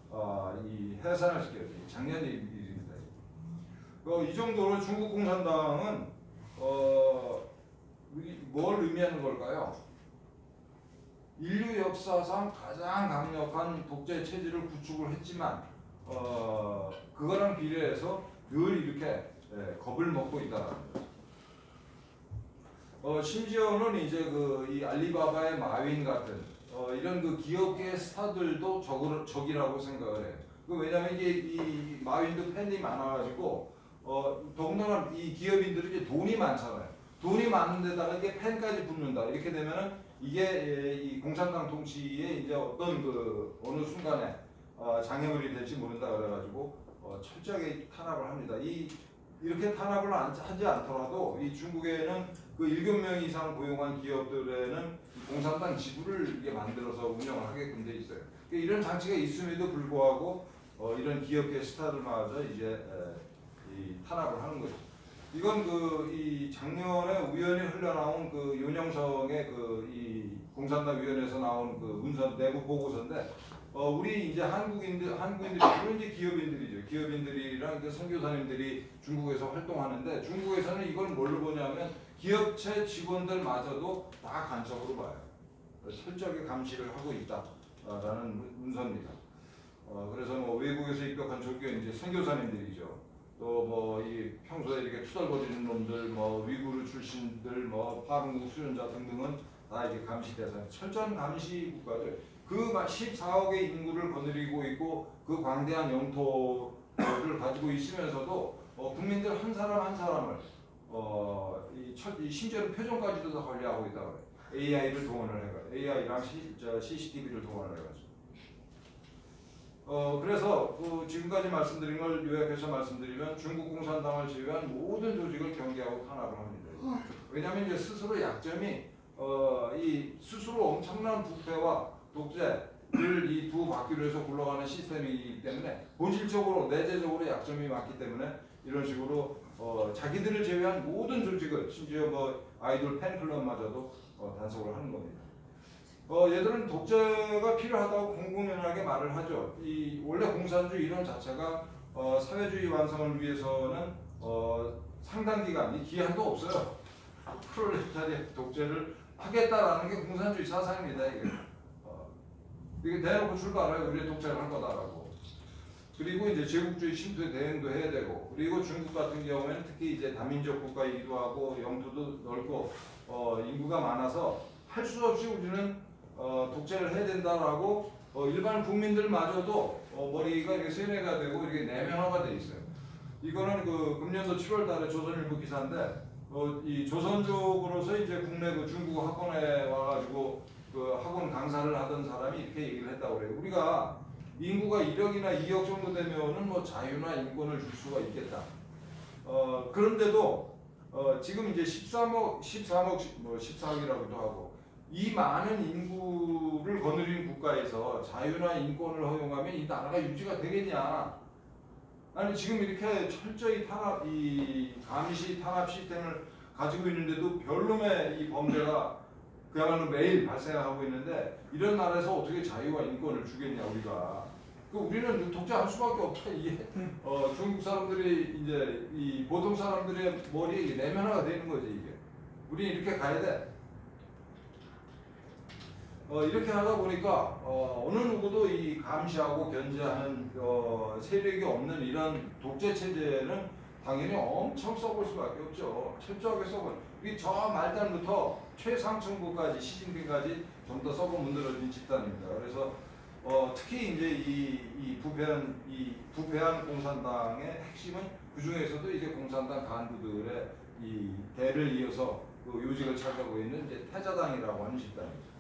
이 해산을 시켜요. 작년 일입니다. 이 정도로 중국 공산당은 뭘 의미하는 걸까요? 인류 역사상 가장 강력한 독재 체제를 구축을 했지만 그거랑 비례해서 늘 이렇게 겁을 먹고 있다는 거죠. 심지어는 이제 이 알리바바의 마윈 같은 이런 기업계의 스타들도 적이라고 생각을 해요. 왜냐하면 이 마윈도 팬이 많아가지고 더군다나 이 기업인들이 이제 돈이 많잖아요. 돈이 많은데다가 이게 팬까지 붙는다. 이렇게 되면은 이게 이 공산당 통치에 이제 어떤 어느 순간에 장애물이 될지 모른다 그래가지고 철저하게 탄압을 합니다. 이렇게 탄압을 하지 않더라도 이 중국에는 7명 이상 고용한 기업들에는 공산당 지부를 이게 만들어서 운영을 하게끔 돼 있어요. 이런 장치가 있음에도 불구하고 이런 기업계 스타들마저 이제 이 탄압을 하는 거죠. 이건 이 작년에 우연히 흘러나온 윤영성의 이 공산당 위원회에서 나온 문서 내부 보고서인데 우리 이제 한국인들이 물론 이제 기업인들이죠. 기업인들이랑 선교사님들이 중국에서 활동하는데 중국에서는 이걸 뭘로 보냐면 기업체 직원들마저도 다 간첩으로 봐요. 철저하게 감시를 하고 있다라는 문서입니다. 그래서 외국에서 입국한 조교 이제 선교사님들이죠. 또 이 평소에 이렇게 투덜거리는 놈들, 위구르 출신들, 파룬궁 수련자 등등은 다 이게 감시 대상. 철저한 감시 국가죠. 14억의 인구를 거느리고 있고 그 광대한 영토를 가지고 있으면서도 국민들 한 사람 한 사람을 심지어는 표정까지도 다 관리하고 있다고 해요. AI를 동원을 해가지고 AI랑 CCTV를 동원을 해가지고. 그래서 지금까지 말씀드린 걸 요약해서 말씀드리면 중국 공산당을 제외한 모든 조직을 경계하고 탄압을 합니다. 왜냐하면 이제 스스로 약점이 이 스스로 엄청난 부패와 독재를 이 두 바퀴로 해서 굴러가는 시스템이기 때문에 본질적으로 내재적으로 약점이 많기 때문에 이런 식으로 자기들을 제외한 모든 조직을 심지어 아이돌 팬클럽마저도 단속을 하는 겁니다. 얘들은 독재가 필요하다고 공공연하게 말을 하죠. 원래 공산주의 이론 자체가 사회주의 완성을 위해서는 상당 기간, 이 기한도 없어요. 프롤레타리아 독재를 하겠다라는 게 공산주의 사상입니다. 이게 대놓고 출발해요. 우리 독재를 할 거다라고. 그리고 이제 제국주의 침투에 대응도 해야 되고, 그리고 중국 같은 경우에는 특히 이제 다민족 국가이기도 하고 영토도 넓고 인구가 많아서 할 수 없이 우리는 독재를 해야 된다라고 일반 국민들마저도 머리가 이렇게 세뇌가 되고 이렇게 내면화가 돼 있어요. 이거는 그 금년도 7월달에 조선일보 기사인데 이 조선족으로서 이제 국내 그 중국어 학원에 와가지고 그 학원 강사를 하던 사람이 이렇게 얘기를 했다고 그래요. 우리가 인구가 1억이나 2억 정도 되면은 뭐 자유나 인권을 줄 수가 있겠다. 그런데도 지금 이제 13억 뭐 14억이라고도 하고 이 많은 인구를 거느린 국가에서 자유나 인권을 허용하면 이 나라가 유지가 되겠냐? 아니 지금 이렇게 철저히 이 감시 탄압 시스템을 가지고 있는데도 별놈의 이 범죄가 그야말로 매일 발생하고 있는데 이런 나라에서 어떻게 자유와 인권을 주겠냐 우리가. 우리는 독재할 수밖에 없다. 이게 중국 사람들이 이제 이 보통 사람들의 머리에 내면화가 되는 거지 이게. 우리 이렇게 가야 돼. 이렇게 하다 보니까 어느 누구도 이 감시하고 견제하는 세력이 없는 이런 독재 체제는 당연히 엄청 써볼 수밖에 없죠. 철저하게 써볼. 이 저 말단부터 최상층부까지 시진핑까지 전부 다 써본 문드러진 집단입니다. 그래서 특히 이제 이 부패한 공산당의 핵심은 그 중에서도 이제 공산당 간부들의 이 대를 이어서 그 요직을 차지하고 있는 이제 태자당이라고 하는 집단입니다.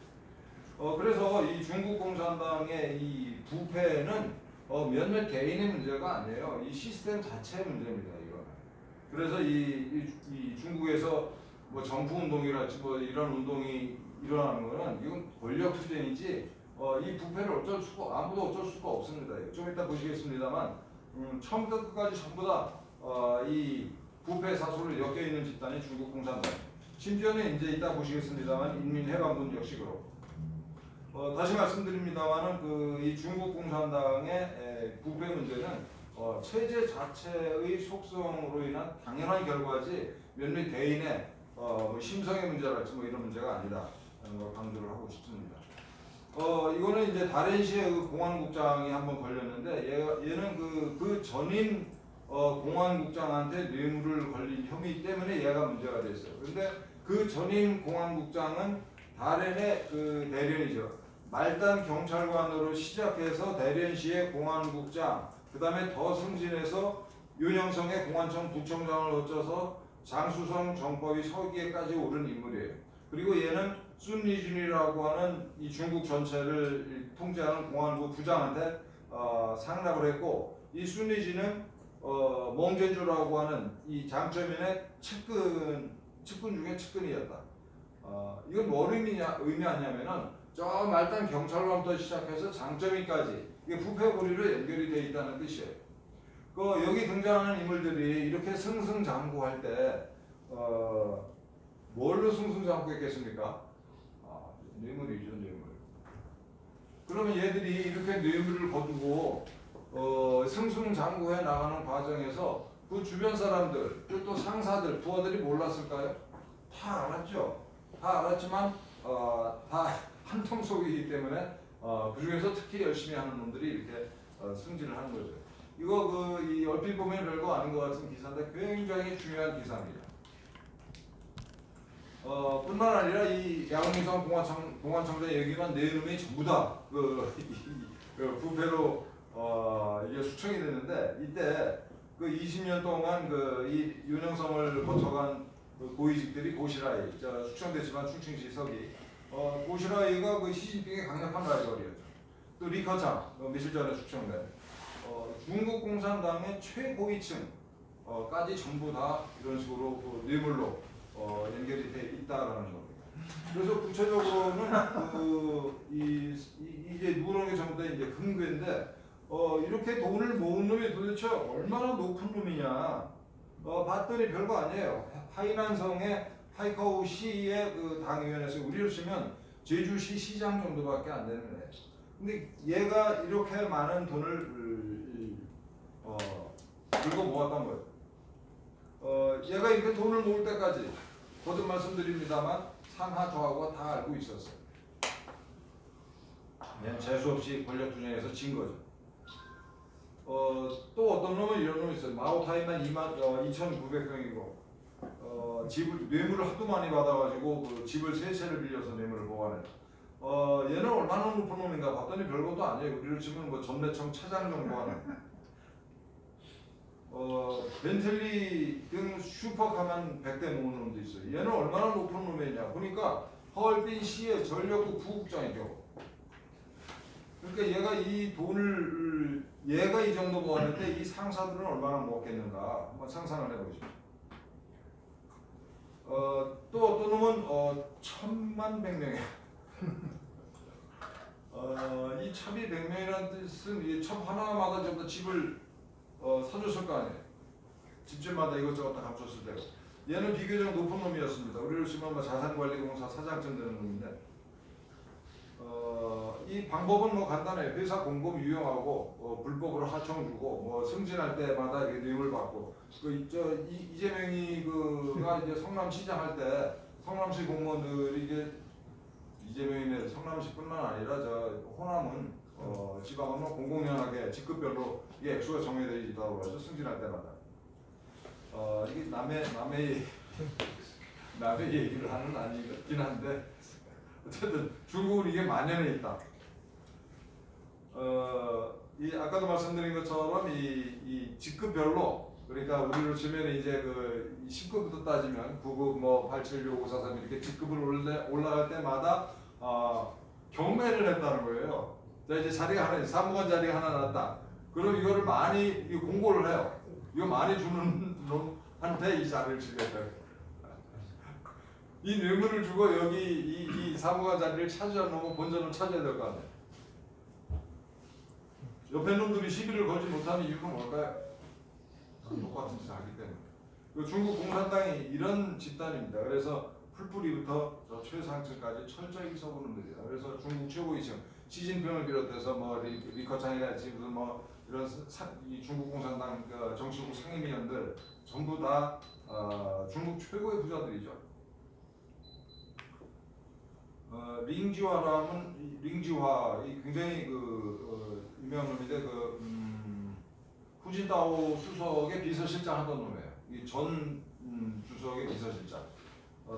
그래서 이 중국 공산당의 이 부패는 몇몇 개인의 문제가 아니에요. 이 시스템 자체의 문제입니다. 이거. 그래서 이 중국에서 뭐 정부 운동이랄지 뭐 이런 운동이 일어나는 거는 이건 권력 투쟁이지. 이 부패를 아무도 어쩔 수가 없습니다. 좀 이따 보시겠습니다만 처음부터 끝까지 전부 다 이 부패 사소를 엮여 있는 집단이 중국 공산당. 심지어는 이제 이따 보시겠습니다만 인민해방군 역시 그렇고. 다시 말씀드립니다만은 이 중국 공산당의 부패 문제는 체제 자체의 속성으로 인한 당연한 결과지 몇몇 개인의 심성의 문제랄지 뭐 이런 문제가 아니다라는 걸 강조를 하고 싶습니다. 이거는 이제 다렌시의 그 공안국장이 한번 걸렸는데 얘는 그 전임 공안국장한테 뇌물을 걸린 혐의 때문에 얘가 문제가 됐어요. 그런데 그 전임 공안국장은 다렌의 그 대련이죠. 말단 경찰관으로 시작해서 대련시의 공안국장, 그 다음에 더 승진해서 윤영성의 공안청 부청장을 거쳐서 장수성 정법위 서기에까지 오른 인물이에요. 그리고 얘는 순리준이라고 하는 이 중국 전체를 통제하는 공안부 부장한테 상납을 했고, 이 순리준은 몽제주라고 하는 이 장쩌민의 측근 중에 측근이었다. 이건 뭘 의미하냐면은 저 말단 경찰관부터 시작해서 장쩌민까지 이게 부패고리로 연결이 되어 있다는 뜻이에요. 여기 등장하는 인물들이 이렇게 승승장구할 때 뭘로 승승장구했겠습니까? 뇌물이죠, 뇌물. 그러면 얘들이 이렇게 뇌물을 거두고 승승장구해 나가는 과정에서 그 주변 사람들, 또 상사들, 부하들이 몰랐을까요? 다 알았죠. 다 알았지만 다 한통 속이기 때문에 그 중에서 특히 열심히 하는 놈들이 이렇게 승진을 하는 거죠. 이거 이 얼핏 보면 별거 아닌 것 같은 기사인데 굉장히 중요한 기사입니다. 뿐만 아니라 이 양홍성 공안청장 얘기만 내놓으면 전부 다 부패로 이게 수청이 되는데, 이때 그 20년 동안 이 윤영성을 거쳐간 고위직들이 고시라이, 수청됐지만 충칭시 서기, 고시라이가 그 시진핑의 강력한 라이벌이었죠. 또 리커창, 며칠 전에 수청된 중국 공산당의 최고위층까지 전부 다 이런 식으로 뇌물로 연결이 돼 있다라는 겁니다. 그래서 구체적으로는 이게 누구라는 게 전부 다 이제 금괴인데, 이렇게 돈을 모은 놈이 도대체 얼마나 높은 놈이냐? 봤더니 별거 아니에요. 하이난성의 하이커우 시의 그 당위원회에서 우리로 치면 제주시 시장 정도밖에 안 되는 거예요. 근데 얘가 이렇게 많은 돈을 긁어 모았던 거예요. 얘가 이렇게 돈을 모을 때까지 거듭 말씀드립니다만 상하 좌우가 다 알고 있었어요. 재수 없이 권력 투쟁에서 진 거죠. 또 어떤 놈은 이런 놈이 있어요. 마오타이만 2,900평이고 집을 뇌물을 하도 많이 받아가지고 그 집을 3채를 빌려서 뇌물을 보관해. 얘는 얼마나 높은 놈인가 봤더니 별것도 아니에요. 우리로 치면 뭐 전매청 차장 정도 하는. 벤틀리 등 슈퍼카만 100대 모은 놈도 있어요. 얘는 얼마나 높은 놈이냐 보니까 하얼빈 시의 전력국 부국장이죠. 그러니까 얘가 이 돈을 얘가 이 정도 모았는데 이 상사들은 얼마나 모았겠는가 한번 상상을 해보죠. 또 어떤 놈은 1,000,000,000,000명이야. 이 첩이 100명이라는 뜻은 이 첩 하나마다 전부 다 집을 사줬을 거 아니에요. 집집마다 이것저것 다 갖췄을 때가. 얘는 비교적 높은 놈이었습니다. 우리로 치면 뭐 자산관리공사 사장쯤 되는 놈인데 이 방법은 뭐 간단해요. 회사 공급 유용하고 불법으로 하청 주고 뭐 승진할 때마다 뇌물 받고 이재명이 그가 이제 성남시장 할 때 성남시 공무원들이 이제 이재명이네 성남시뿐만 아니라 저 호남은 지방은 뭐 공공연하게 직급별로 이게 액수가 정해져 있다고 하죠. 승진할 때마다. 이게 남의 얘기를 하는 아니긴 한데 어쨌든 중국은 이게 만연해 있다. 이 아까도 말씀드린 것처럼 이 직급별로 그러니까 우리로 치면 이제 그 10급부터 따지면 9급 뭐 876, 543 이렇게 직급을 올라갈 때마다 경매를 했다는 거예요. 자 이제 자리가 하나 사무관 자리가 하나 났다. 그럼 이거를 많이 공고를 해요. 이거 많이 주는 놈한테 이 자리를 주겠다. 이 뇌물을 주고 여기 이 사무관 자리를 차지한 놈은 본전을 차지해야 될 거 아니에요. 옆에 놈들이 시비를 걸지 못하는 이유가 뭘까요? 똑같은 짓을 하기 때문에. 중국 공산당이 이런 집단입니다. 그래서 풀뿌리부터 저 최상층까지 철저히 써보는 놈들이다. 그래서 중국 최고위층 시진핑을 비롯해서 뭐 리커창이같이 무슨 뭐 이런 이 중국 공산당 정치국 상임위원들 전부 다 중국 최고의 부자들이죠. 링지화 이 굉장히 유명한 놈인데 후진타오 수석의 비서실장 하던 놈이에요. 이 전 주석의 비서실장.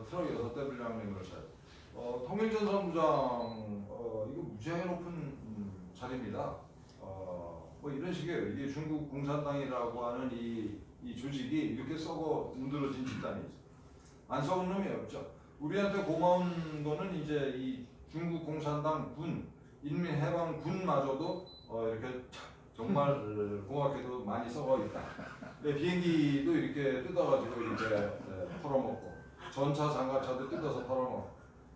트럭 6대 분량 뇌물을 차요. 통일전선부장 이거 무지하게 높은 자리입니다. 뭐 이런 식이에요. 이게 중국 공산당이라고 하는 이 조직이 이렇게 썩어 문드러진 집단이죠. 안 썩은 놈이 없죠. 우리한테 고마운 거는 이제 이 중국 공산당 군, 인민해방군마저도 이렇게 정말 고맙게도 많이 썩어 있다. 비행기도 이렇게 뜯어가지고 이제 털어먹고, 전차, 장갑차도 뜯어서 털어먹고,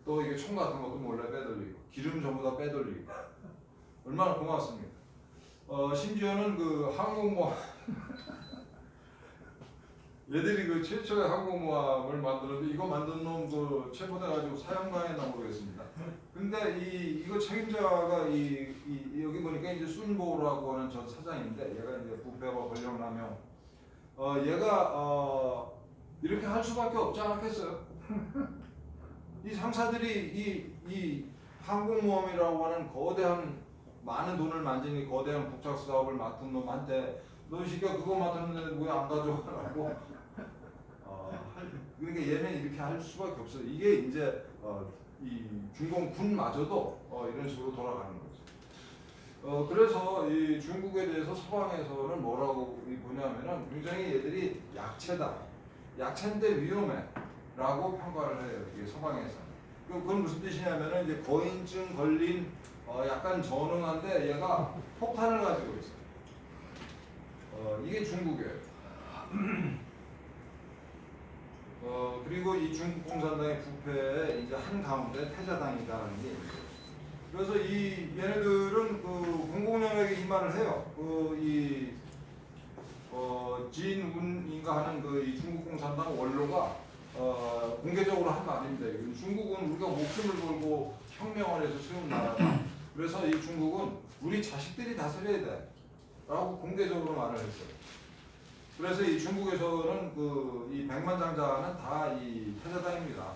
또 이게 총 같은 것도 몰래 빼돌리고, 기름 전부 다 빼돌리고, 얼마나 고맙습니까? 심지어는 그 항공모함 얘들이 그 최초의 항공모함을 만들었는데 이거 만든 놈 그 체포돼가지고 사형당했나 모르겠습니다. 근데 이거 책임자가 여기 보니까 이제 순보라고 하는 전 사장인데 얘가 이제 부패와 권력남용 얘가 이렇게 할 수밖에 없지 않았겠어요? 이 상사들이 이 항공모함이라고 하는 거대한 많은 돈을 만지는 거대한 북착 사업을 맡은 놈한테 너 이 새끼야 그거 맡았는데 왜 안 가져가라고 그러니까 얘는 이렇게 할 수밖에 없어요. 이게 이제 이 중공군마저도 이런 식으로 돌아가는 거죠. 그래서 이 중국에 대해서 서방에서는 뭐라고 보냐면은 굉장히 얘들이 약체다. 약체인데 위험해라고 평가를 해요. 이게 서방에서. 그건 무슨 뜻이냐면은 이제 거인증 걸린 약간 전응한데 얘가 폭탄을 가지고 있어요. 이게 중국이에요. 그리고 이 중국 공산당의 부패에 이제 한 가운데 태자당이다라는 게 있어요. 그래서 얘네들은 공공 영역에 임하를 해요. 진운인가 하는 이 중국 공산당 원로가 공개적으로 한 말입니다. 중국은 우리가 목숨을 걸고 혁명을 해서 세운 나라다. 그래서 이 중국은 우리 자식들이 다스려야 돼. 라고 공개적으로 말을 했어요. 그래서 이 중국에서는 이 백만장자는 다 이 태자당입니다.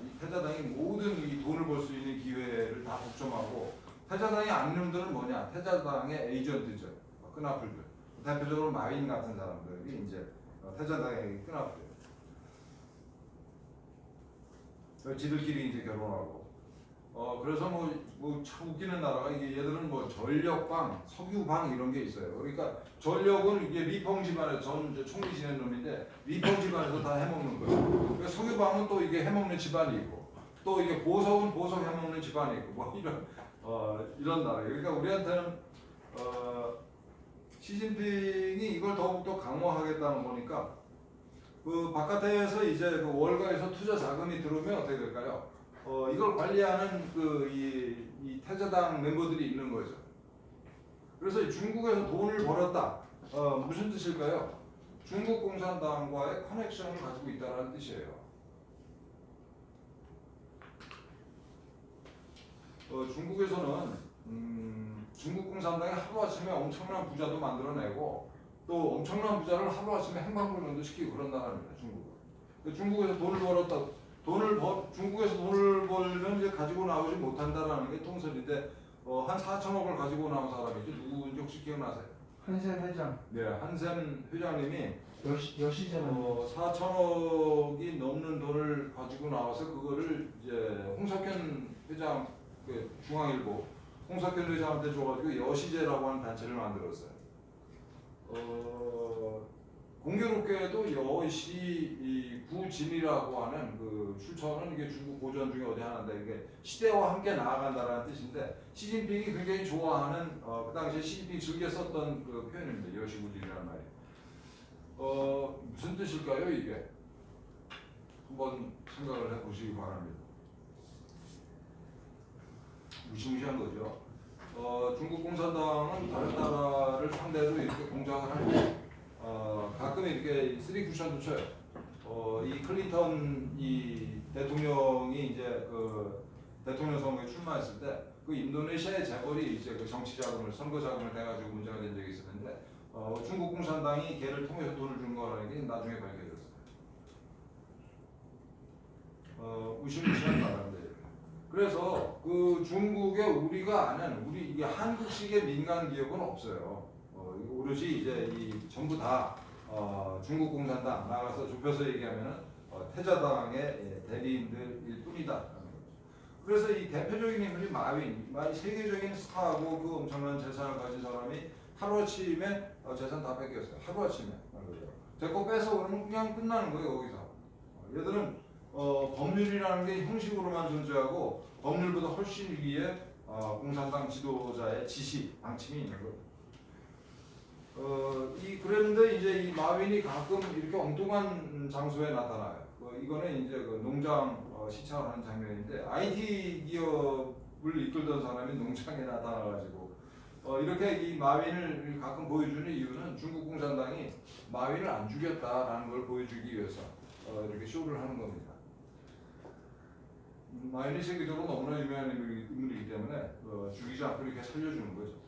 이 태자당이 모든 이 돈을 벌 수 있는 기회를 다 독점하고 태자당의 악령들은 뭐냐? 태자당의 에이전트죠. 끈앞을들. 대표적으로 마윈 같은 사람들이 이제 태자당의 끈앞들. 지들끼리 이제 결혼하고. 그래서 뭐 참 웃기는 나라가 이게 얘들은 뭐 전력방, 석유방 이런 게 있어요. 그러니까 전력은 이게 리펑 집안에 전 이제 총리 지낸 놈인데 리펑 집안에서 다 해먹는 거예요. 그러니까 석유방은 또 이게 해먹는 집안이 있고 또 이게 보석은 보석 해먹는 집안이 있고 뭐 이런 나라. 그러니까 우리한테는 시진핑이 이걸 더욱더 강화하겠다는 거니까 그 바깥에서 이제 그 월가에서 투자 자금이 들어오면 어떻게 될까요? 이걸 관리하는 이 태자당 멤버들이 있는 거죠. 그래서 중국에서 돈을 벌었다. 무슨 뜻일까요? 중국 공산당과의 커넥션을 가지고 있다는 뜻이에요. 중국에서는 중국 공산당이 하루아침에 엄청난 부자도 만들어내고 또 엄청난 부자를 하루아침에 행방불명도 시키고 그런 나라입니다. 중국은. 중국에서 돈을 벌었다. 중국에서 돈을 벌면 이제 가지고 나오지 못한다라는 게 통설인데 한 4천억을 가지고 나온 사람이지 누구인지 혹시 기억나세요? 한센 회장. 네, 한센 회장님이 여시잖아요. 4천억이 넘는 돈을 가지고 나와서 그거를 이제 홍석현 회장, 그 중앙일보 홍석현 회장한테 줘가지고 여시제라고 하는 단체를 만들었어요. 공교롭게도 여시 구진이라고 하는 그 출처는 이게 중국 고전 중에 어디 하나인데 이게 시대와 함께 나아간다라는 뜻인데 시진핑이 굉장히 좋아하는 그 당시에 시진핑이 즐겨 썼던 그 표현입니다. 여시 구진이라는 말이. 무슨 뜻일까요 이게? 한번 생각을 해보시기 바랍니다. 무시무시한 거죠. 중국 공산당은 다른 나라를 상대로 이렇게 공작을 할 때 가끔 이렇게 쓰리 쿠션도 쳐요. 이 클린턴 이 대통령이 이제 그 대통령 선거에 출마했을 때 그 인도네시아의 재벌이 이제 그 정치 자금을 선거 자금을 내가지고 문제가 된 적이 있었는데 중국 공산당이 걔를 통해서 돈을 준 거라는 게 나중에 밝혀졌어요. 무시무시한 나라인데. 그래서 그 중국에 우리가 아는 이게 한국식의 민간 기업은 없어요. 오로지 이제 이 전부 다 중국 공산당 나가서 좁혀서 얘기하면은 태자당의 대리인들일 뿐이다. 그래서 이 대표적인 인물이 마윈 세계적인 스타하고 그 엄청난 재산을 가진 사람이 하루아침에 재산 다 뺏겼어요. 하루아침에. 제 거 뺏어오면 그냥 끝나는 거예요 거기서. 얘들은 법률이라는 게 형식으로만 존재하고 법률보다 훨씬 위에 공산당 지도자의 지시, 방침이 있는 거예요. 그런데 이제 이 마윈이 가끔 이렇게 엉뚱한 장소에 나타나요. 이거는 이제 그 농장 시찰을 하는 장면인데 IT 기업을 이끌던 사람이 농장에 나타나가지고 이렇게 이 마윈을 가끔 보여주는 이유는 중국 공산당이 마윈을 안 죽였다라는 걸 보여주기 위해서 이렇게 쇼를 하는 겁니다. 마윈이 세계적으로 너무나 유명한 인물이기 때문에 죽이지 않고 이렇게 살려주는 거죠.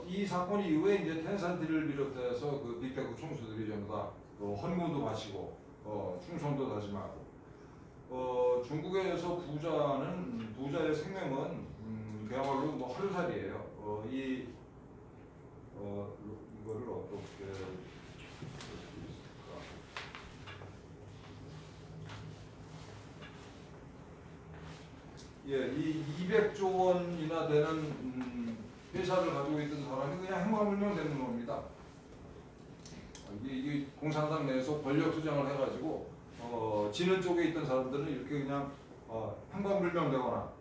이 사건 이후에 이제 텐산티를 비롯해서 그 빅테크 총수들이 전부 다 헌금도 바치고 충성도 다짐하고 중국에서 부자의 생명은 그야말로 뭐 하루살이에요. 이거를 어떻게 볼 수 있을까? 예, 이 200조 원이나 되는 회사를 가지고 있던 사람이 그냥 행방불명 되는 겁니다. 이게 공산당 내에서 권력 투쟁을 해가지고 지는 쪽에 있던 사람들은 이렇게 그냥 행방불명 되거나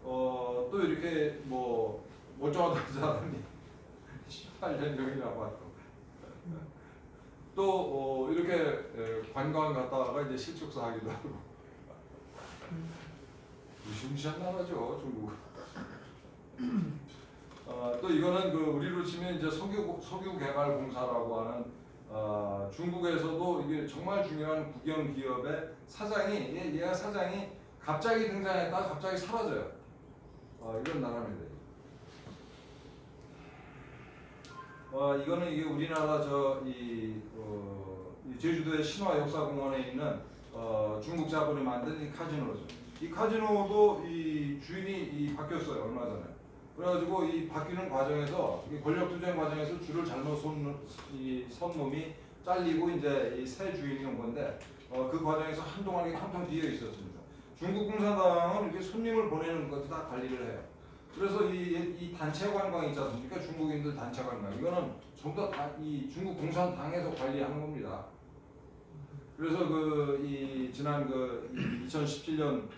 또 이렇게 뭐 멀쩡하던 사람이 18년 병이라고 하고 또 이렇게 관광 갔다가 이제 실족사 하기도 하고 무시무시한 나라죠 중국. 또 이거는 그 우리로 치면 이제 석유 개발 공사라고 하는 중국에서도 이게 정말 중요한 국영 기업의 사장이 얘가 사장이 갑자기 등장했다가 갑자기 사라져요. 이런 나라입니다. 이거는 이게 우리나라 이 제주도의 신화역사공원에 있는 중국 자본이 만든 이 카지노죠. 이 카지노도 이 주인이 바뀌었어요 얼마 전에. 그래가지고 이 바뀌는 과정에서 이 권력 투쟁 과정에서 줄을 잘못 선 놈이 잘리고 이제 이 새 주인이 온 건데 그 과정에서 한동안 이게 텅텅 비어 있었습니다. 중국 공산당은 이렇게 손님을 보내는 것도 다 관리를 해요. 그래서 이 단체 관광 있지 않습니까? 중국인들 단체 관광 이거는 전부 다 이 중국 공산당에서 관리하는 겁니다. 그래서 지난 2017년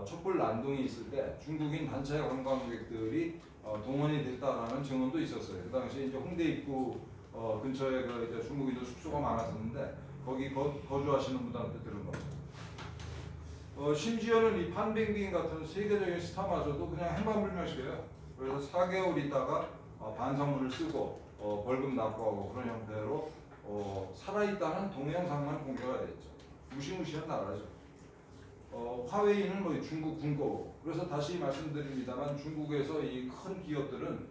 촛불 난동이 있을 때 중국인 단체 관광객들이 동원이 됐다라는 증언도 있었어요. 그 당시에 이제 홍대 입구 근처에 이제 중국인들 숙소가 많았었는데 거기 거주하시는 분들한테 들은 겁니다. 심지어는 이 판빙빙 같은 세계적인 스타마저도 그냥 행방불명식이에요. 그래서 4개월 있다가 반성문을 쓰고 벌금 납부하고 그런 형태로 살아있다는 동영상만 공개가 됐죠. 무시무시한 나라죠. 화웨이는 뭐 중국 군거. 그래서 다시 말씀드립니다만 중국에서 이 큰 기업들은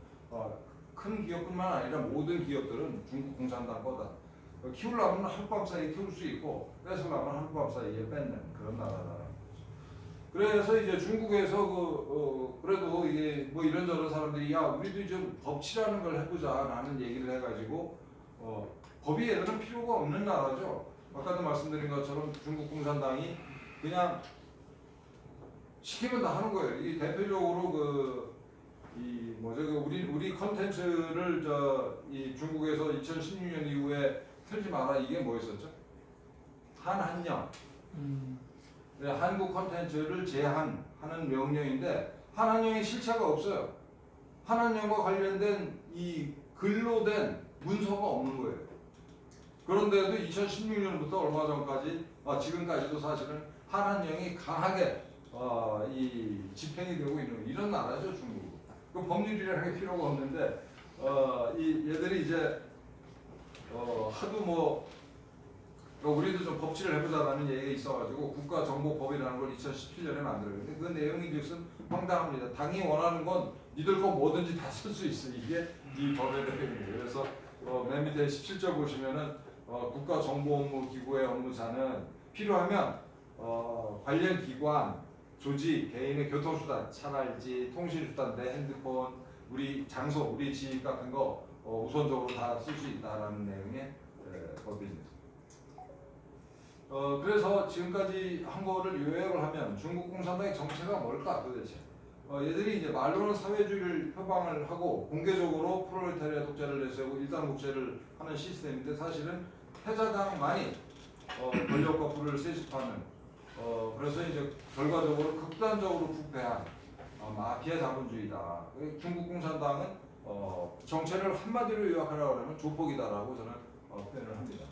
큰 기업뿐만 아니라 모든 기업들은 중국 공산당 거다. 키우려면 하룻밤 사이에 키울 수 있고 뺏으려면 하룻밤 사이에 뺏는 그런 나라다. 그래서 이제 중국에서 그래도 이게 뭐 이런저런 사람들이 야 우리도 좀 법치라는 걸 해보자라는 얘기를 해가지고 법이 얘들은 필요가 없는 나라죠. 아까도 말씀드린 것처럼 중국 공산당이 그냥 시키면 다 하는 거예요. 이 대표적으로 우리 컨텐츠를 이 중국에서 2016년 이후에 틀지 마라 이게 뭐였었죠? 한한령. 한국 컨텐츠를 제한하는 명령인데 한한령의 실체가 없어요. 한한령과 관련된 이 글로 된 문서가 없는 거예요. 그런데도 2016년부터 얼마 전까지 지금까지도 사실은 한한령이 강하게 이 집행이 되고 있는 이런 나라죠 중국. 그 법률이라는 게 필요가 없는데 얘들이 이제 하도 우리도 좀 법치를 해보자라는 얘기가 있어가지고 국가정보법이라는 걸 2017년에 만들었는데 그 내용인즉슨 황당합니다. 당이 원하는 건 니들 거 뭐든지 다 쓸 수 있어. 이게 이 법의 내용이에요. 그래서 맨 밑에 17절 보시면은 국가정보업무기구의 업무자는 필요하면 관련 기관, 조직, 개인의 교통수단, 차랄지 통신수단, 내 핸드폰, 우리 장소, 우리 집 같은 거 우선적으로 다 쓸 수 있다라는 내용의 법입니다. 그래서 지금까지 한 거를 요약을 하면 중국 공산당의 정체가 뭘까 도대체? 얘들이 이제 말로는 사회주의를 표방을 하고 공개적으로 프롤레타리아 독재를 내세우고 일당 독재를 하는 시스템인데 사실은 패자당만이 권력과 부를 세습하는 그래서 이제 결과적으로 극단적으로 부패한 마피아 자본주의다. 중국 공산당은 정체를 한마디로 요약하라고 하면 조폭이다라고 저는 표현을 합니다.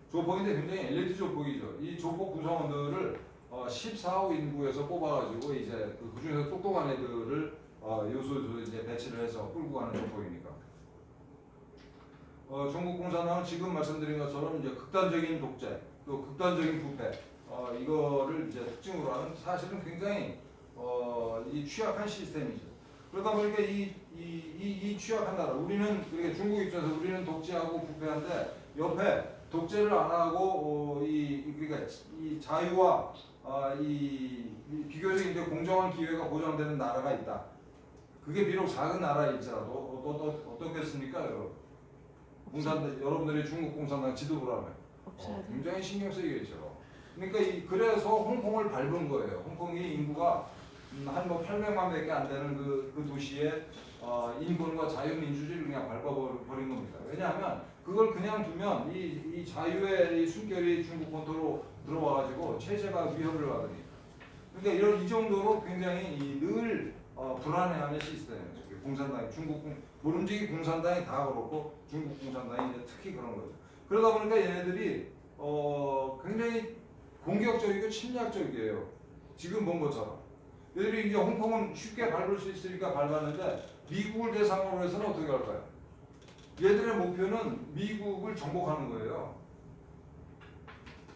조폭인데 굉장히 엘리트 조폭이죠. 이 조폭 구성원들을 14호 인구에서 뽑아가지고 이제 그 중에서 똑똑한 애들을 요소 이제 배치를 해서 끌고 가는 조폭이니까. 중국 공산당은 지금 말씀드린 것처럼 이제 극단적인 독재, 또 극단적인 부패, 이거를 이제 특징으로 하는 사실은 굉장히 이 취약한 시스템이죠. 그러다 보니까 이 취약한 나라, 우리는 그러니까 중국 입장에서 우리는 독재하고 부패한데 옆에 독재를 안 하고 그러니까 이 자유와 이 비교적 이제 공정한 기회가 보장되는 나라가 있다. 그게 비록 작은 나라일지라도 어떻겠습니까, 여러분? 여러분들이 중국 공산당 지도부라면 굉장히 신경 쓰이겠죠. 그러니까 그래서 홍콩을 밟은 거예요. 홍콩이 인구가 한 800만밖에 안 되는 그 도시에 인권과 자유민주주의를 그냥 밟아버린 겁니다. 왜냐하면 그걸 그냥 두면 이 자유의 이 숨결이 중국 본토로 들어와가지고 체제가 위협을 받으니. 그러니까 이 정도로 굉장히 늘 불안해하는 시스템이죠. 공산당이 모름지기 공산당이 다 그렇고 중국 공산당이 이제 특히 그런 거죠. 그러다 보니까 얘네들이 굉장히 공격적이고 침략적이에요. 지금 본 것처럼. 얘들이 이제 홍콩은 쉽게 밟을 수 있으니까 밟았는데 미국을 대상으로 해서는 어떻게 할까요? 얘들의 목표는 미국을 정복하는 거예요.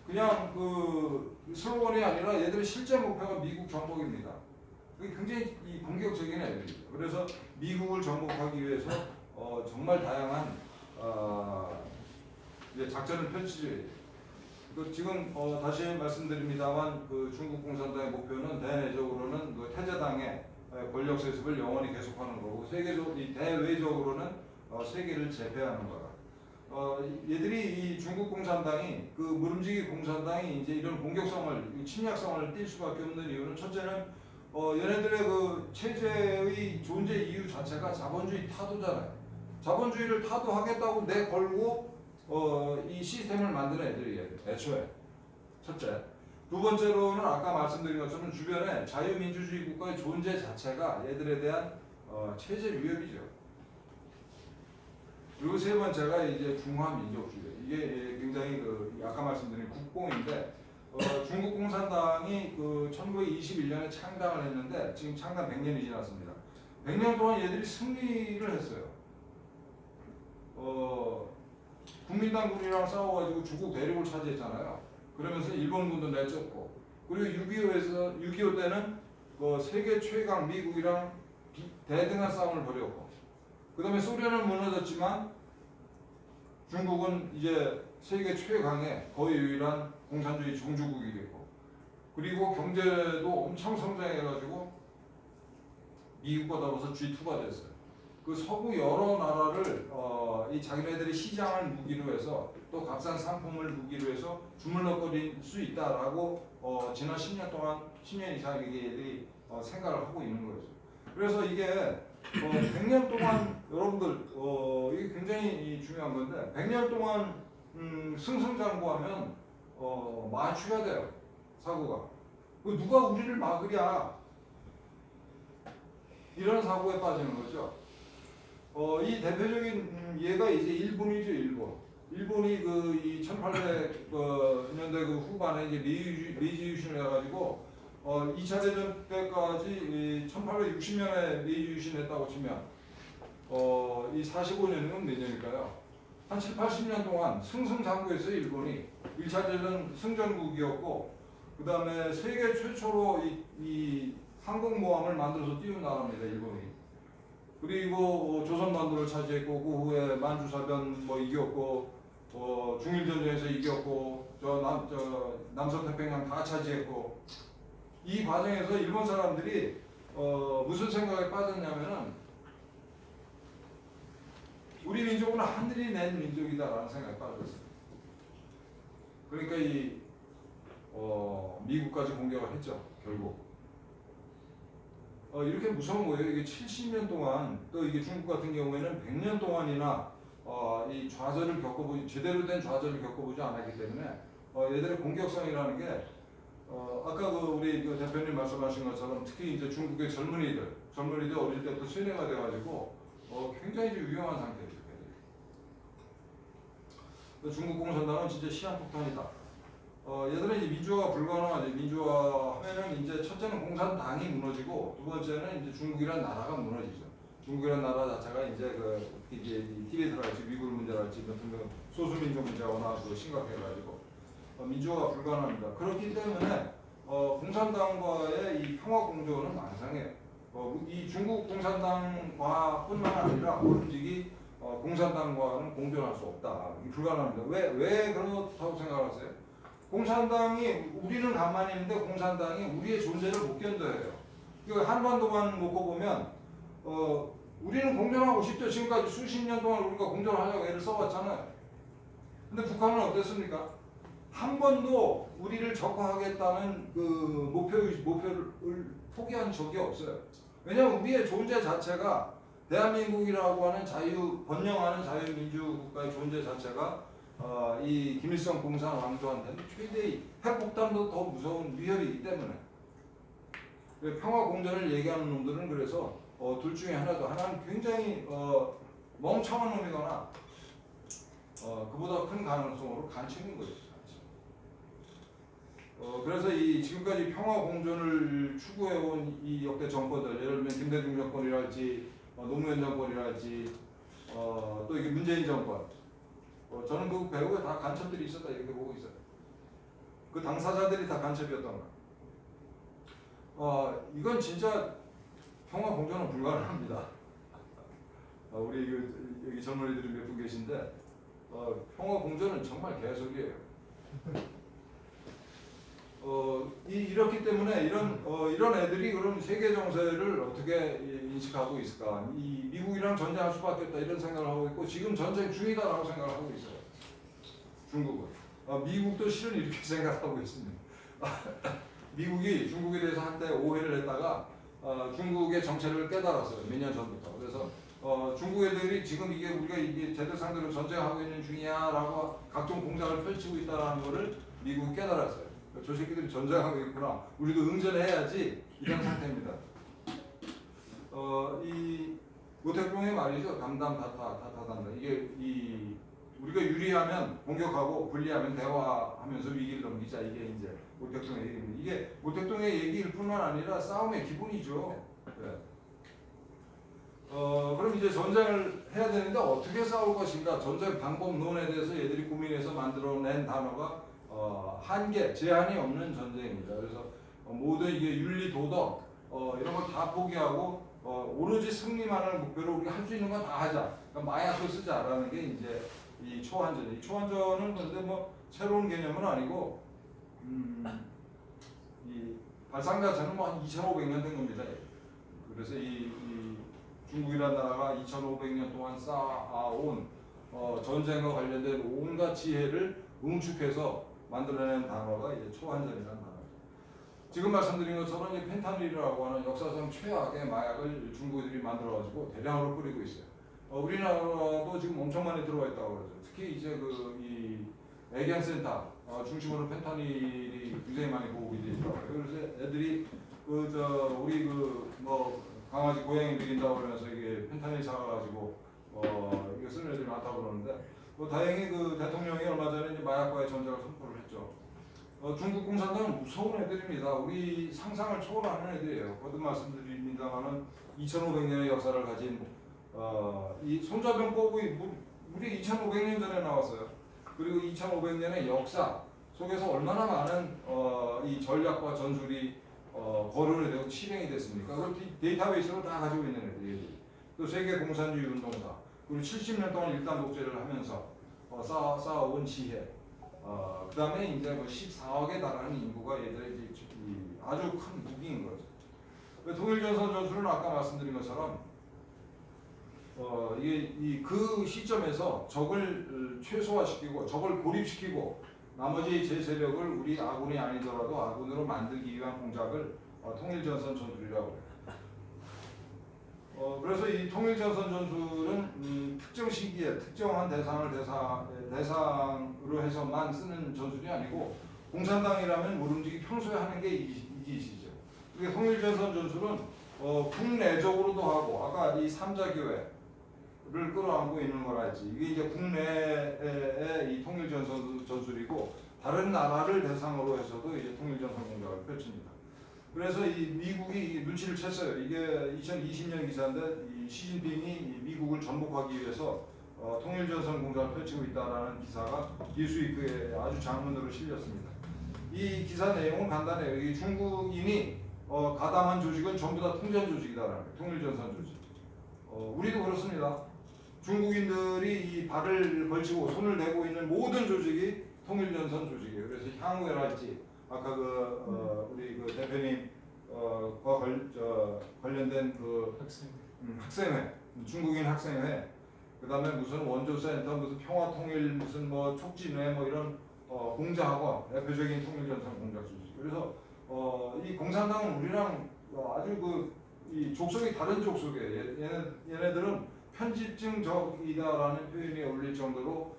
그냥 그 슬로건이 아니라 얘들의 실제 목표가 미국 정복입니다. 그게 굉장히 공격적인 애들이죠. 그래서 미국을 정복하기 위해서 정말 다양한 이제 작전을 펼치죠. 지금 다시 말씀드립니다만 그 중국 공산당의 목표는 대내적으로는 그 태제당의 권력 세습을 영원히 계속하는 거고 대외적으로는 세계를 제패하는 거다. 얘들이 이 중국 공산당이 그 무름지기 공산당이 이제 이런 공격성을 침략성을 띌 수밖에 없는 이유는 첫째는 얘네들의 그 체제의 존재 이유 자체가 자본주의 타도잖아요. 자본주의를 타도하겠다고 내걸고 이 시스템을 만드는 애들이에요. 애초에 첫째. 두 번째로는 아까 말씀드린 것처럼 주변에 자유민주주의 국가의 존재 자체가 얘들에 대한 체제 위협이죠. 그리고 세 번째가 이제 중화민족주의. 이게 굉장히 그 아까 말씀드린 국뽕인데 중국 공산당이 그 1921년에 창당을 했는데 지금 창당 100년이 지났습니다. 100년 동안 얘들이 승리를 했어요. 국민당군이랑 싸워가지고 중국 대륙을 차지했잖아요. 그러면서 일본군도 내쫓고 그리고 6.25 때는 세계 최강 미국이랑 대등한 싸움을 벌였고 그 다음에 소련은 무너졌지만 중국은 이제 세계 최강의 거의 유일한 공산주의 종주국이 됐고 그리고 경제도 엄청 성장해가지고 미국과 더불어서 G2가 됐어요. 그 서구 여러 나라를 이 자기네들의 시장을 무기로 해서 또 값싼 상품을 무기로 해서 주물럭거릴 수 있다라고 지난 10년 이상 얘들이 생각을 하고 있는 거죠. 그래서 이게 100년 동안 여러분들 이게 굉장히 중요한 건데 100년 동안 승승장구하면 마취가 돼요. 사고가. 누가 우리를 막으랴 이런 사고에 빠지는 거죠. 이 대표적인 예가 이제 일본이죠. 일본이 그 이 1800년대 그 후반에 이제 메이지 유신을 해가지고 2차 대전 때까지 1860년에 메이지 유신했다고 치면 이 45년이면 몇 년일까요? 한 7, 80년 동안 승승장구했어요. 일본이 1차 대전 승전국이었고 그 다음에 세계 최초로 이 항공모함을 만들어서 띄운 나라입니다. 일본이. 그리고 조선반도를 차지했고 그 후에 만주사변 이겼고 중일전쟁에서 이겼고 남서태평양 다 차지했고 이 과정에서 일본 사람들이 무슨 생각에 빠졌냐면은 우리 민족은 하늘이 낸 민족이다라는 생각에 빠졌어요. 그러니까 이 미국까지 공격을 했죠. 결국. 이렇게 무서운 거예요. 이게 70년 동안 또 이게 중국 같은 경우에는 100년 동안이나 이 좌절을 겪어보지 제대로 된 좌절을 겪어보지 않았기 때문에 얘들의 공격성이라는 게 아까 우리 대표님 말씀하신 것처럼 특히 이제 중국의 젊은이들 어릴 때부터 세뇌가 돼가지고 굉장히 좀 위험한 상태죠. 중국 공산당은 진짜 시한폭탄이다. 얘들은 이제 민주화가 불가능하지. 민주화하면은 이제 첫째는 공산당이 무너지고 두 번째는 이제 중국이란 나라가 무너지죠. 중국이란 나라 자체가 이제 이제 티베트랄지 위구르 문제랄지 같은 소수민족 문제가 워낙 심각해가지고 민주화가 불가능합니다. 그렇기 때문에 공산당과의 이 평화 공조는 망상해요. 이 중국 공산당과뿐만 아니라 오로지 공산당과는 공존할 수 없다. 이게 불가능합니다. 왜 그렇다고 생각하세요? 공산당이 우리는 가만히 있는데 공산당이 우리의 존재를 못 견뎌해요. 한반도만 놓고 보면 우리는 공존하고 싶죠. 지금까지 수십 년 동안 우리가 공존하려고 애를 써왔잖아요. 근데 북한은 어땠습니까? 한 번도 우리를 적화하겠다는 그 목표를 포기한 적이 없어요. 왜냐하면 우리의 존재 자체가 대한민국이라고 하는 번영하는 자유민주국가의 존재 자체가 이 김일성 공산 왕조한테는 최대의 핵폭탄도 더 무서운 위협이기 때문에 평화 공존을 얘기하는 놈들은 그래서 둘 중에 하나는 굉장히 멍청한 놈이거나 그보다 큰 가능성으로 간첩인 거죠. 그래서 이 지금까지 평화 공존을 추구해온 이 역대 정권들, 예를 들면 김대중 정권이랄지 노무현 정권이랄지 또 이게 문재인 정권, 저는 그 배후에 다 간첩들이 있었다 이렇게 보고 있어요. 그 당사자들이 다 간첩이었던 거야. 이건 진짜 평화 공존은 불가능합니다. 우리 여기 젊은이들이 몇 분 계신데 평화 공존은 정말 개소리예요. 이렇기 때문에 이런 애들이 그럼 세계 정세를 어떻게 인식하고 있을까? 이 미국이랑 전쟁할 수밖에 없다 이런 생각을 하고 있고 지금 전쟁 중이다라고 생각을 하고 있어요. 중국은. 미국도 실은 이렇게 생각하고 있습니다. 미국이 중국에 대해서 한때 오해를 했다가 중국의 정체를 깨달았어요. 몇 년 전부터. 그래서 중국 애들이 지금 우리가 이게 쟤들 상대로 전쟁하고 있는 중이야라고 각종 공작을 펼치고 있다는 거를 미국이 깨달았어요. 저 새끼들이 전쟁하고 있구나. 우리도 응전해야지 이런 상태입니다. 이 모택동의 말이죠. 담담 다타담담. 이게 우리가 유리하면 공격하고 불리하면 대화하면서 위기를 넘기자. 이게 이제 모택동의 얘기입니다. 이게 모택동의 얘기일 뿐만 아니라 싸움의 기본이죠. 네. 그럼 이제 전쟁을 해야 되는데 어떻게 싸울 것인가? 전쟁 방법론에 대해서 얘들이 고민해서 만들어낸 단어가 한계, 제한이 없는 전쟁입니다. 그래서 모든 이게 윤리, 도덕 이런 걸 다 포기하고 오로지 승리만을 목표로 우리가 할 수 있는 건 다 하자. 그러니까 마약을 쓰자라는 게 이제 이 초한전. 이 초한전은 그런데 뭐 새로운 개념은 아니고 이 발상 자체는 뭐 한 2,500년 된 겁니다. 그래서 이 중국이라는 나라가 2,500년 동안 쌓아온 전쟁과 관련된 온갖 지혜를 응축해서 만들어낸 단어가 이제 초한전이라는 단어죠. 지금 말씀드린 것처럼 이 펜타닐이라고 하는 역사상 최악의 마약을 중국인들이 만들어가지고 대량으로 뿌리고 있어요. 우리나라도 지금 엄청 많이 들어와 있다고 그러죠. 특히 이제 이 애견센터 중심으로 펜타닐이 굉장히 많이 보급이 되어 있더라고요. 그래서 애들이 우리 뭐 강아지 고양이 먹인다고 그러면서 이게 펜타닐 사가지고 이거 쓰는 애들이 많다고 그러는데 다행히 대통령이 얼마 전에 이제 마약과의 전쟁을 선포를 했죠. 중국 공산당은 무서운 애들입니다. 우리 상상을 초월하는 애들이에요. 거듭 말씀드립니다만은 2,500년의 역사를 가진 이 손자병법이 우리 2,500년 전에 나왔어요. 그리고 2,500년의 역사 속에서 얼마나 많은 이 전략과 전술이 거론이 되고 실행이 됐습니까? 그걸 데이터베이스로 다 가지고 있는 애들이. 또 세계 공산주의 운동사. 그리고 70년 동안 일단 독재를 하면서 쌓아온 지혜. 그 다음에 이제 뭐 14억에 달하는 인구가 얘들의 이제 아주 큰 무기인 거죠. 통일전선 전술은 아까 말씀드린 것처럼 이게 그 시점에서 적을 최소화시키고 적을 고립시키고 나머지 제 세력을 우리 아군이 아니더라도 아군으로 만들기 위한 공작을 통일전선 전술이라고 해요. 그래서 이 통일전선 전술은 특정 시기에 특정한 대상을 대상으로 해서만 쓰는 전술이 아니고 공산당이라면 모름지기 평소에 하는 게 이 짓이죠. 그게 통일전선 전술은 국내적으로도 하고 아까 이 3자 교회를 끌어안고 있는 거라지 이게 이제 국내의 이 통일전선 전술이고 다른 나라를 대상으로 해서도 이제 통일전선 공작을 펼칩니다. 그래서 이 미국이 눈치를 챘어요. 이게 2020년 기사인데 이 시진핑이 미국을 전복하기 위해서 통일전선 공작을 펼치고 있다라는 기사가 뉴스위크에 아주 장문으로 실렸습니다. 이 기사 내용은 간단해요. 이 중국인이 가담한 조직은 전부 다 통전 조직이다라는 거예요. 통일전선 조직. 우리도 그렇습니다. 중국인들이 이 발을 걸치고 손을 대고 있는 모든 조직이 통일전선 조직이에요. 그래서 향후에랄지 아까 우리 대표님 관련된 학생회, 중국인 학생회, 그다음에 무슨 원조센터, 무슨 평화통일, 무슨 뭐 촉진회, 뭐 이런 공자학원, 대표적인 통일전선 공작 조직. 그래서 이 공산당은 우리랑 아주 이 족속이 다른 족속이에요. 얘네들은 편집증적이다라는 표현이 어울릴 정도로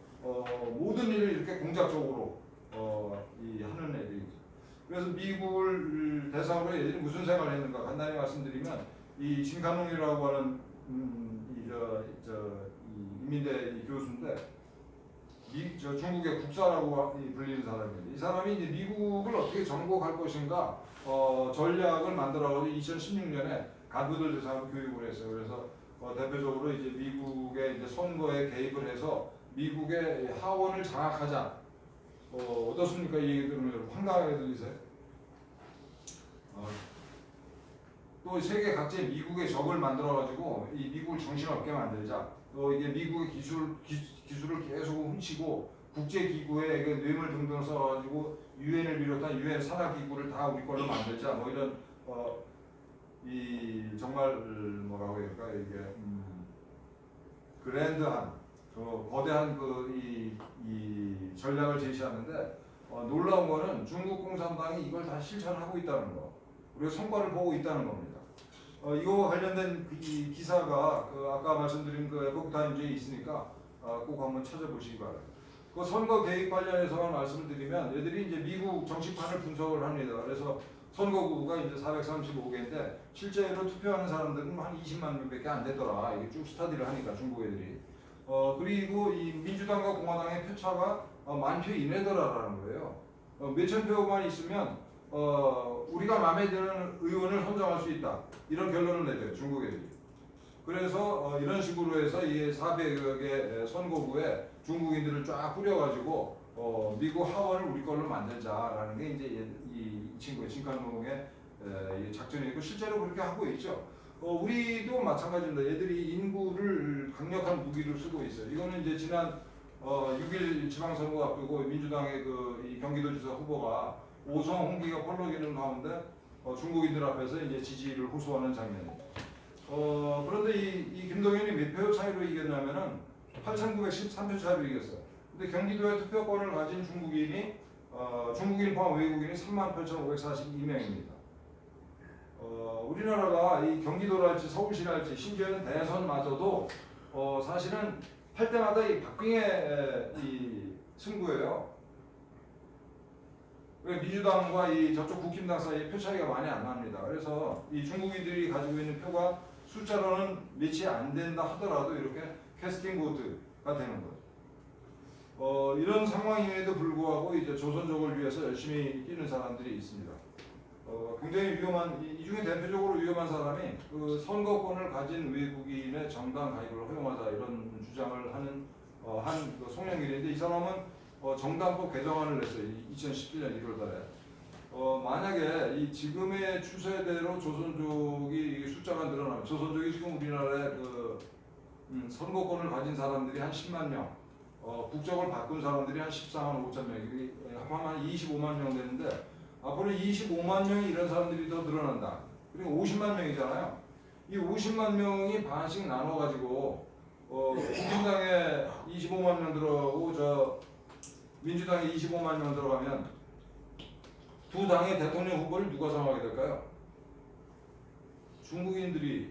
모든 일을 이렇게 공작적으로 하는 애들이죠. 그래서 미국을 대상으로 얘들이 무슨 생각을 했는가 간단히 말씀드리면 이 신간홍이라고 하는 이 인민대 교수인데 중국의 국사라고 불리는 사람입니다. 이 사람이 이제 미국을 어떻게 정복할 것인가 전략을 만들어가지고 2016년에 간부들 대상으로 교육을 했어요. 그래서 대표적으로 이제 미국의 이제 선거에 개입을 해서 미국의 하원을 장악하자. 어떻습니까? 이 얘기 들으면 여러분 황당하게 들리세요? 또 세계 각지에 미국의 적을 만들어가지고 이 미국을 정신없게 만들자. 또 이게 미국의 기술을 계속 훔치고 국제기구에 그 뇌물 등등 써가지고 유엔을 비롯한 유엔 산하기구를 다 우리 걸로 만들자 뭐 이런 이 정말 뭐라고 해야 될까 이게 그랜드한 거대한 이 전략을 제시하는데 놀라운 거는 중국 공산당이 이걸 다 실천하고 있다는 거, 우리가 성과를 보고 있다는 겁니다. 이거와 관련된 이 기사가 아까 말씀드린 그 에포크타임즈에 있으니까 꼭 한번 찾아보시기 바랍니다. 그 선거 개입 관련해서만 말씀을 드리면 얘들이 이제 미국 정치판을 분석을 합니다. 그래서 선거구가 이제 435개인데 실제로 투표하는 사람들은 한 20만 명밖에 안 되더라. 이게 쭉 스타디를 하니까 중국 애들이. 그리고 이 민주당과 공화당의 표차가 10,000표 이내더라라는 거예요. 몇천 표만 있으면 우리가 마음에 드는 의원을 선정할 수 있다. 이런 결론을 내려요, 중국 애들이. 그래서 이런 식으로 해서 이 400여 개 선거구에 중국인들을 쫙 뿌려가지고 미국 하원을 우리 걸로 만들자라는 게 이제 이 친구의 진칸농의 작전이고 실제로 그렇게 하고 있죠. 우리도 마찬가지입니다. 얘들이 인구를 강력한 무기로 쓰고 있어요. 이거는 이제 지난 6일 지방선거 앞두고 민주당의 이 경기도지사 후보가 오성 홍기가 펄럭이는 가운데 중국인들 앞에서 이제 지지를 호소하는 장면입니다. 그런데 이 김동연이 몇 표 차이로 이겼냐면은 8,913표 차이로 이겼어요. 근데 경기도에 투표권을 가진 중국인이 중국인 포함 외국인이 38,542명입니다. 우리나라가 이 경기도랄지 서울시랄지 심지어는 대선마저도 사실은 할 때마다 이 박빙의 이 승부예요. 민주당과 이 저쪽 국힘당 사이에 표 차이가 많이 안 납니다. 그래서 이 중국인들이 가지고 있는 표가 숫자로는 몇이 안 된다 하더라도 이렇게 캐스팅 보트가 되는 거죠. 이런 상황임에도 불구하고 이제 조선족을 위해서 열심히 뛰는 사람들이 있습니다. 굉장히 위험한 이 중에 대표적으로 위험한 사람이 그 선거권을 가진 외국인의 정당 가입을 허용하자 이런 주장을 하는 한 송영길인데 이 사람은 정당법 개정안을 냈어요. 2017년 1월달에. 만약에 이 지금의 추세대로 조선족이 숫자가 늘어나면 조선족이 지금 우리나라에 선거권을 가진 사람들이 한 10만 명, 국적을 바꾼 사람들이 한 14만 5천 명, 합하면 한 25만 명 되는데 앞으로 25만 명이 이런 사람들이 더 늘어난다. 그리고 50만 명이잖아요. 이 50만 명이 반씩 나눠가지고 국민당에 25만 명 들어오고 민주당에 25만 명 들어가면 두 당의 대통령 후보를 누가 정하게 될까요? 중국인들이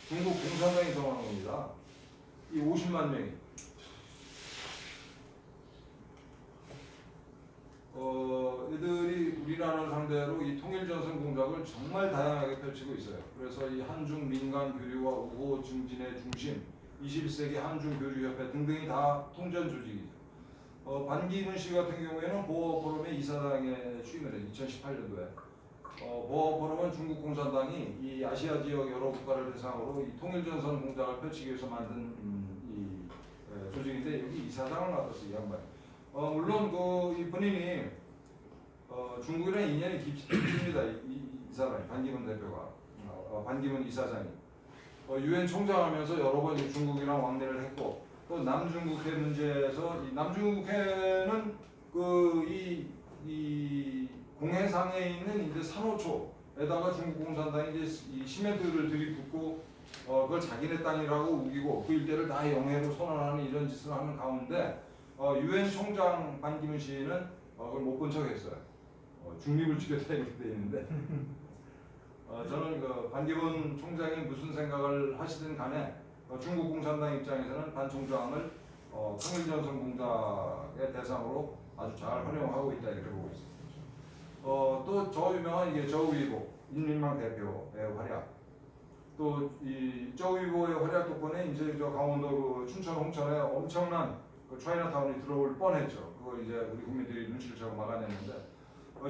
중국 공산당이 정하는 겁니다. 이 50만 명이. 이들이 우리나라를 상대로 이 통일전선 공작을 정말 다양하게 펼치고 있어요. 그래서 이 한중 민간 교류와 우호 증진의 중심, 21세기 한중교류협회 등등이 다 통전 조직이죠. 반기문 씨 같은 경우에는 보어포럼의 이사장에 취임을 해요. 2018년도에. 보어포럼은 중국 공산당이 이 아시아 지역 여러 국가를 대상으로 이 통일전선 공작을 펼치기 위해서 만든 조직인데 여기 이사장을 맡았어요, 이 양반이. 물론 이 본인이 중국이랑 인연이 깊습니다. 이 사람이 반기문 대표가 반기문 이사장이 유엔 총장하면서 여러 번 중국이랑 왕래를 했고 또 남중국해 문제에서 이 남중국해는 이 공해상에 있는 이제 산호초에다가 중국 공산당이 이제 이 시멘트를 들이붓고 그걸 자기네 땅이라고 우기고 그 일대를 다 영해로 선언하는 이런 짓을 하는 가운데 유엔 총장 반기문 씨는 그걸 못 본 척했어요. 중립을 지켰다 이렇게 돼 있는데 저는 반기문 총장이 무슨 생각을 하시든 간에 중국 공산당 입장에서는 반 총장을 통일전선 공작의 대상으로 아주 잘 활용하고 있다 이렇게 보고 있습니다. 또 저 유명한 이게 저우이보 인민망 대표의 활약. 또 이 저우이보의 활약 덕분에 이제 저 강원도 춘천 홍천에 엄청난 차이나타운이 들어올 뻔했죠. 그걸 이제 우리 국민들이 눈치를 채고 막아냈는데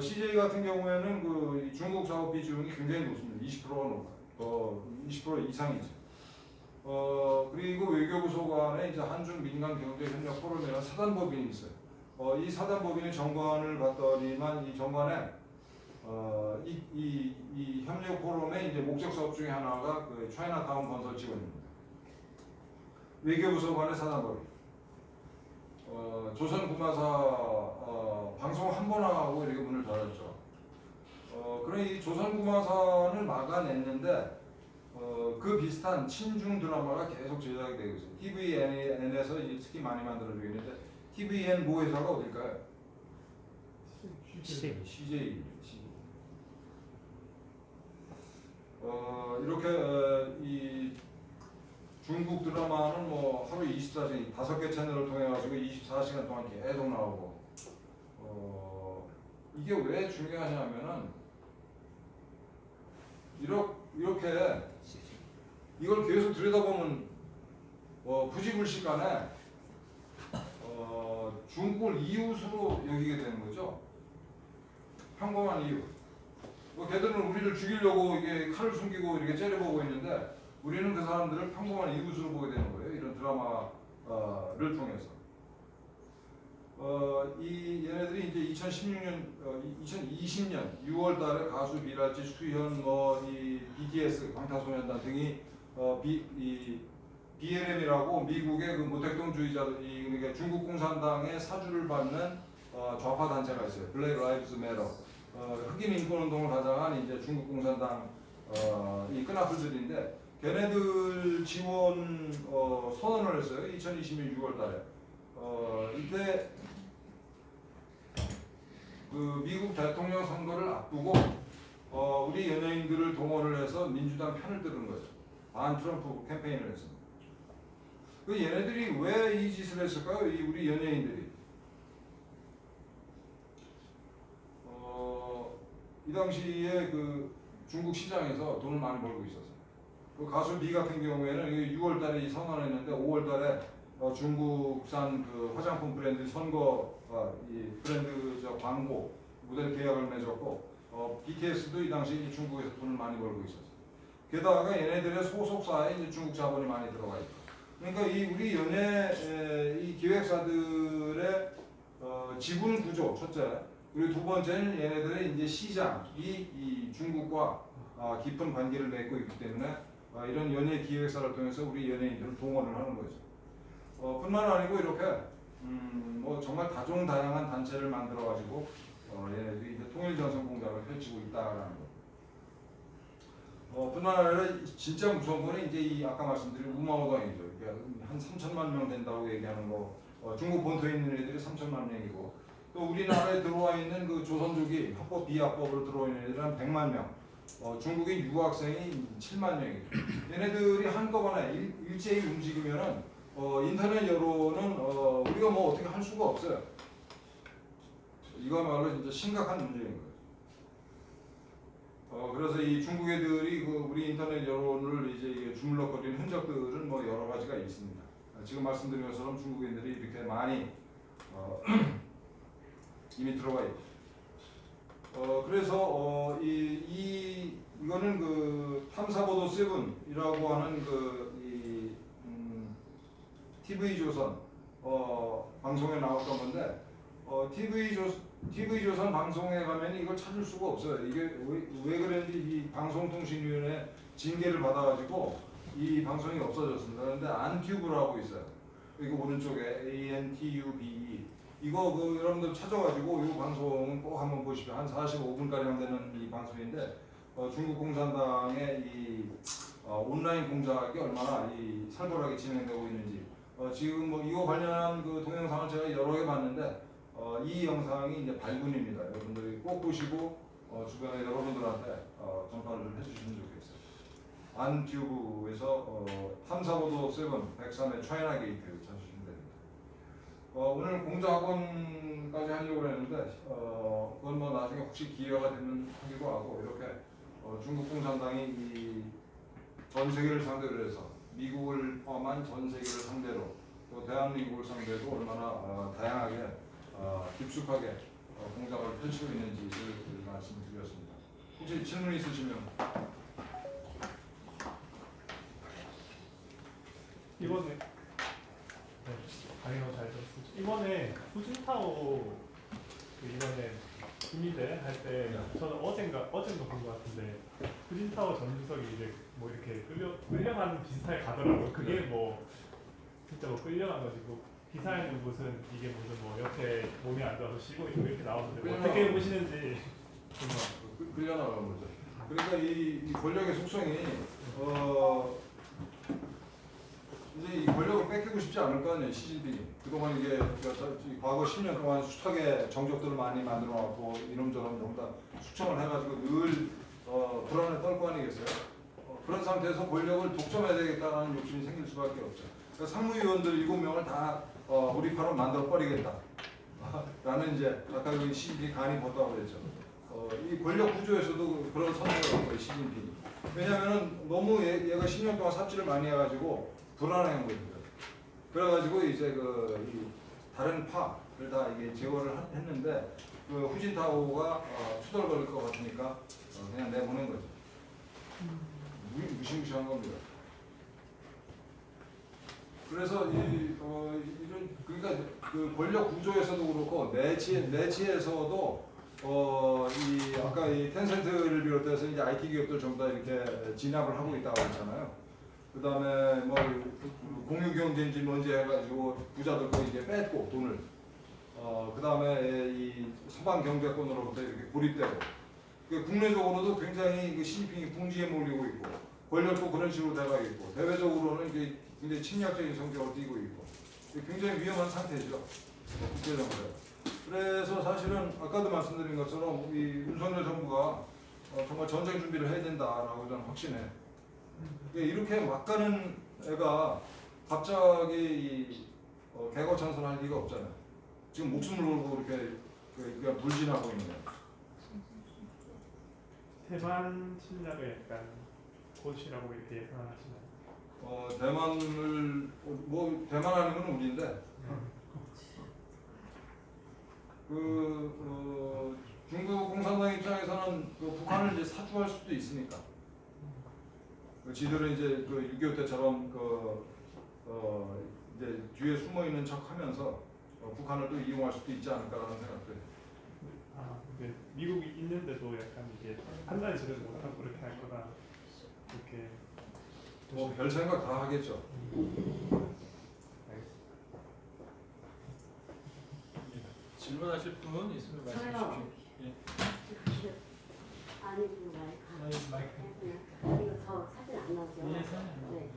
CJ 같은 경우에는 이 중국 사업 비중이 굉장히 높습니다. 20%가 높아요. 20% 이상이죠. 그리고 외교부 소관에 이제 한중 민간 경제 협력 포럼이라는 사단법인이 있어요. 이 사단법인의 정관을 봤더니만 이 정관에 이 협력 포럼의 이제 목적 사업 중에 하나가 그 차이나타운 건설 지원입니다. 외교부 소관의 사단법인. 조선구마사 방송 한 번 하고 이렇게 문을 닫았죠. 그런 이 조선구마사를 막아냈는데 그 비슷한 친중 드라마가 계속 제작이 되고 있어요. TVN에서 특히 많이 만들어지고 있는데 TVN 모 회사가 어딜까요? CJ. 이렇게 이 중국 드라마는 뭐 하루 24시간 5개 채널을 통해 가지고 24시간 동안 계속 나오고 이게 왜 중요하냐면은 이렇게 이걸 계속 들여다보면 부지불식간에 중국을 이웃으로 여기게 되는 거죠. 평범한 이웃. 걔들은 우리를 죽이려고 이게 칼을 숨기고 이렇게 째려보고 있는데 우리는 그 사람들을 평범한 이웃으로 보게 되는 거예요. 이런 드라마를 통해서. 얘네들이 이제 2020년 6월달에 가수 미라지, 수현, 이 BTS, 방탄소년단 등이 BLM이라고 미국의 그 모택동주의자들, 그러니까 중국 공산당의 사주를 받는 좌파 단체가 있어요. 블랙 라이브즈 매터. 흑인 인권 운동을 가장한 이제 중국 공산당 이 끈앞들인데 걔네들 지원 선언을 했어요. 2020년 6월달에. 이때 그 미국 대통령 선거를 앞두고 우리 연예인들을 동원을 해서 민주당 편을 들은 거죠. 반 트럼프 캠페인을 했습니다. 그 얘네들이 왜 이 짓을 했을까요? 우리 연예인들이. 이 당시에 그 중국 시장에서 돈을 많이 벌고 있었어요. 그 가수 비 같은 경우에는 6월달에 선언했는데 5월달에 중국산 그 화장품 브랜드 선거 이 브랜드 광고 모델 계약을 맺었고 BTS도 이 당시 중국에서 돈을 많이 벌고 있었어요. 게다가 얘네들의 소속사에 이제 중국 자본이 많이 들어가 있고. 그러니까 우리 연예 이 기획사들의 지분 구조 첫째. 그리고 두 번째는 얘네들의 이제 시장이 중국과 깊은 관계를 맺고 있기 때문에 이런 연예 기획사를 통해서 우리 연예인들을 동원을 하는 거죠. 뿐만 아니고 이렇게 뭐 정말 다종다양한 단체를 만들어 가지고 얘네들이 이제 통일전선 공작을 펼치고 있다라는 거. 뿐만 아니라 진짜 무서운 거는 이제 이 아까 말씀드린 우마오당이죠. 한 3천만 명 된다고 얘기하는 거. 중국 본토에 있는 애들이 3천만 명이고. 또 우리나라에 들어와 있는 그 조선족이 합법 비합법으로 들어와 있는 애들은 한 100만 명. 중국인 유학생이 7만 명이죠. 얘네들이 한꺼번에 일제히 움직이면은 인터넷 여론은 우리가 뭐 어떻게 할 수가 없어요. 이거말로 진짜 심각한 문제인 거예요. 그래서 이 중국 애들이 그 우리 인터넷 여론을 이제 주물럭거리는 흔적들은 뭐 여러 가지가 있습니다. 지금 말씀드린 것처럼 중국인들이 이렇게 많이 이미 들어가 있고. 그래서 이거는 그 탐사보도 7이라고 하는 TV조선 방송에 나왔던 건데 TV조선 방송에 가면 이걸 찾을 수가 없어요. 이게 왜 그랬는지 이 방송통신위원회 징계를 받아가지고 이 방송이 없어졌습니다. 그런데 안튜브라고 있어요. 이거 오른쪽에 ANTUBE 이거 여러분들 찾아가지고 이 방송은 꼭 한번 보십시오. 한 45분가량 되는 이 방송인데 중국 공산당의 이 온라인 공작이 얼마나 살벌하게 진행되고 있는지 지금 뭐 이거 관련한 그 동영상을 제가 여러 개 봤는데 이 영상이 이제 발군입니다. 여러분들이 꼭 보시고 주변에 여러분들한테 전파를 좀 해주시면 좋겠어요. 안튜브에서 탐사보도 7 103의 차이나 게이트 찾으시면 됩니다. 오늘 공작학원까지 하려고 했는데 그건 뭐 나중에 혹시 기회가 되면 하기로 하고 이렇게 중국 공산당이 이 전 세계를 상대로 해서 미국을 포함한 전 세계를 상대로 또 대한민국을 상대로 얼마나 다양하게 깊숙하게 공작을 펼치고 있는지를 말씀드렸습니다. 혹시 질문 있으시면 이번에 강의로 잘 들었습니다. 이번에 후진타오 이번에 군의대 할 때 저는 어젠가 본 것 같은데 후진타오 전주석이 이제 뭐 이렇게 끌려가는 비슷하게 가더라고요. 그게 뭐 진짜 뭐 끌려간 거지 뭐 기사에는 무슨 이게 무슨 뭐 옆에 몸이 안 좋아서 쉬고 있고 이렇게 나오는데 뭐 그냥- 어떻게 보시는지 끌려나가는 거죠. 그러니까 이 권력의 속성이 이제 이 권력을 뺏기고 싶지 않을 거 아니에요, 시진핑이. 그동안 이게 과거 10년 동안 숱하게 정적들을 많이 만들어 놨고 이놈저놈 전부 다 숙청을 해가지고 늘 불안에 떨 거 아니겠어요? 그런 상태에서 권력을 독점해야 되겠다는 욕심이 생길 수밖에 없죠. 그러니까 상무위원들 7명을 다 우리 파로 만들어 버리겠다. 라는 이제 아까 그 시진핑이 간이 벗다고 그랬죠. 이 권력 구조에서도 그런 선택을 한 거예요, 시진핑이. 왜냐면은 너무 얘가 10년 동안 삽질을 많이 해가지고 불안해한 거예요. 그래가지고 이제 이 다른 파를 다 이게 제거를 했는데 그 후진타오가 투덜거릴 것 같으니까 그냥 내보낸 거죠. 무시무시한 겁니다. 그래서 이런 그러니까 그 권력 구조에서도 그렇고 내치에서도 이 아까 이 텐센트를 비롯해서 이제 IT 기업들 전부 다 이렇게 진압을 하고 있다고 했잖아요. 그 다음에 뭐 공유 경제인지 뭔지 해가지고 부자들 이제 뺏고 돈을 그 다음에 이 서방 경제권으로부터 이렇게 고립되고 국내적으로도 굉장히 그 시진핑이 궁지에 몰리고 있고 권력도 그런 식으로 돼가 있고 대외적으로는 이게 굉장히 침략적인 성격을 띠고 있고 굉장히 위험한 상태죠. 국제정세가. 그래서 사실은 아까도 말씀드린 것처럼 이 윤석열 정부가 정말 전쟁 준비를 해야 된다라고 저는 확신해요. 이렇게 막 가는 애가 갑자기 이 개거천선할 리가 없잖아요. 지금 목숨을 걸고 이렇게 물진하고 있는 거예요. 대만 침략을 약간 곧이라고 이렇게 예상하시나요? 대만을 대만 아니면 우리인데 중국 공산당 입장에서는 북한을 이제 사주할 수도 있으니까. 지들은 이제 6.25 때처럼 이제 뒤에 숨어 있는 척하면서 북한을 또 이용할 수도 있지 않을까라는 생각도 해요. 근데 미국이 있는데도 약간 이게 판단이 제대로 못하고 그렇게 할 거다 이렇게 별 생각 다 하겠죠. 질문하실 분 있으면 말씀해 저요. 주십시오. 아니 그 마이크. 이거 저 사진 안 나오죠? 예, 사진 안 나와요. 네.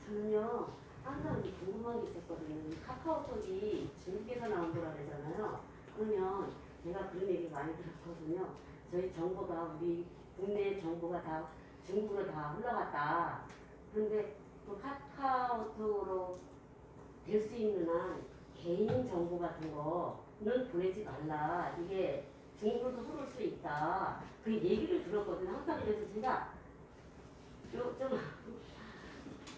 저는요 항상 궁금한 게 있었거든요. 카카오톡이 중국에서 나온 거라 그러잖아요. 그러면 제가 그런 얘기 많이 들었거든요. 저희 정보가 우리 국내 정보가 다 중국으로 다 흘러갔다. 그런데 그 카카오톡으로 될 수 있는 한 개인 정보 같은 거는 보내지 말라. 이게 중국으로도 흐를 수 있다. 그 얘기를 들었거든요. 항상 그래서 제가 좀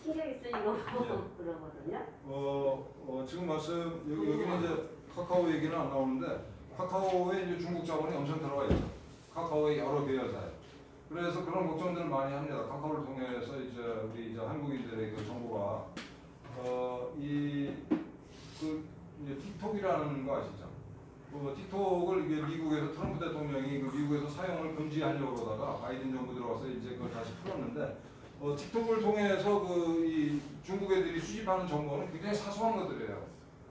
신경이 쓰이고 그러거든요. 지금 여기는 이제 카카오 얘기는 안 나오는데 카카오에 이제 중국 자본이 엄청 들어가 있죠. 카카오의 여러 계열사에. 그래서 그런 걱정들을 많이 합니다. 카카오를 통해서 이제 우리 이제 한국인들의 그 정보가 이제 틱톡이라는 거 아시죠? 틱톡을 이게 미국에서 트럼프 대통령이 미국에서 사용을 금지하려고 그러다가 바이든 정부 들어와서 이제 그걸 다시 풀었는데 틱톡을 통해서 이 중국 애들이 수집하는 정보는 굉장히 사소한 것들이에요.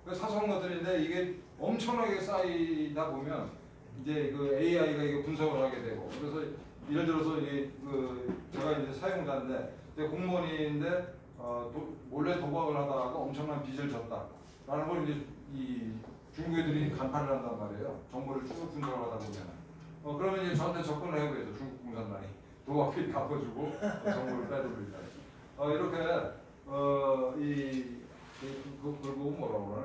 사소한 것들인데 이게 엄청나게 쌓이다 보면 이제 AI가 이게 분석을 하게 되고 그래서 예를 들어서 이게 제가 이제 사용자인데 공무원인데 몰래 도박을 하다가 엄청난 빚을 졌다라는 걸 이제 이 중국 애들이 간파를 한단 말이에요. 정보를 쭉 분석을 하다 보면. 그러면 이제 저한테 접근을 해보죠. 중국 공산당이. 도박비 갚아주고 정보를 빼돌린다. 이렇게 그걸 보고 뭐라고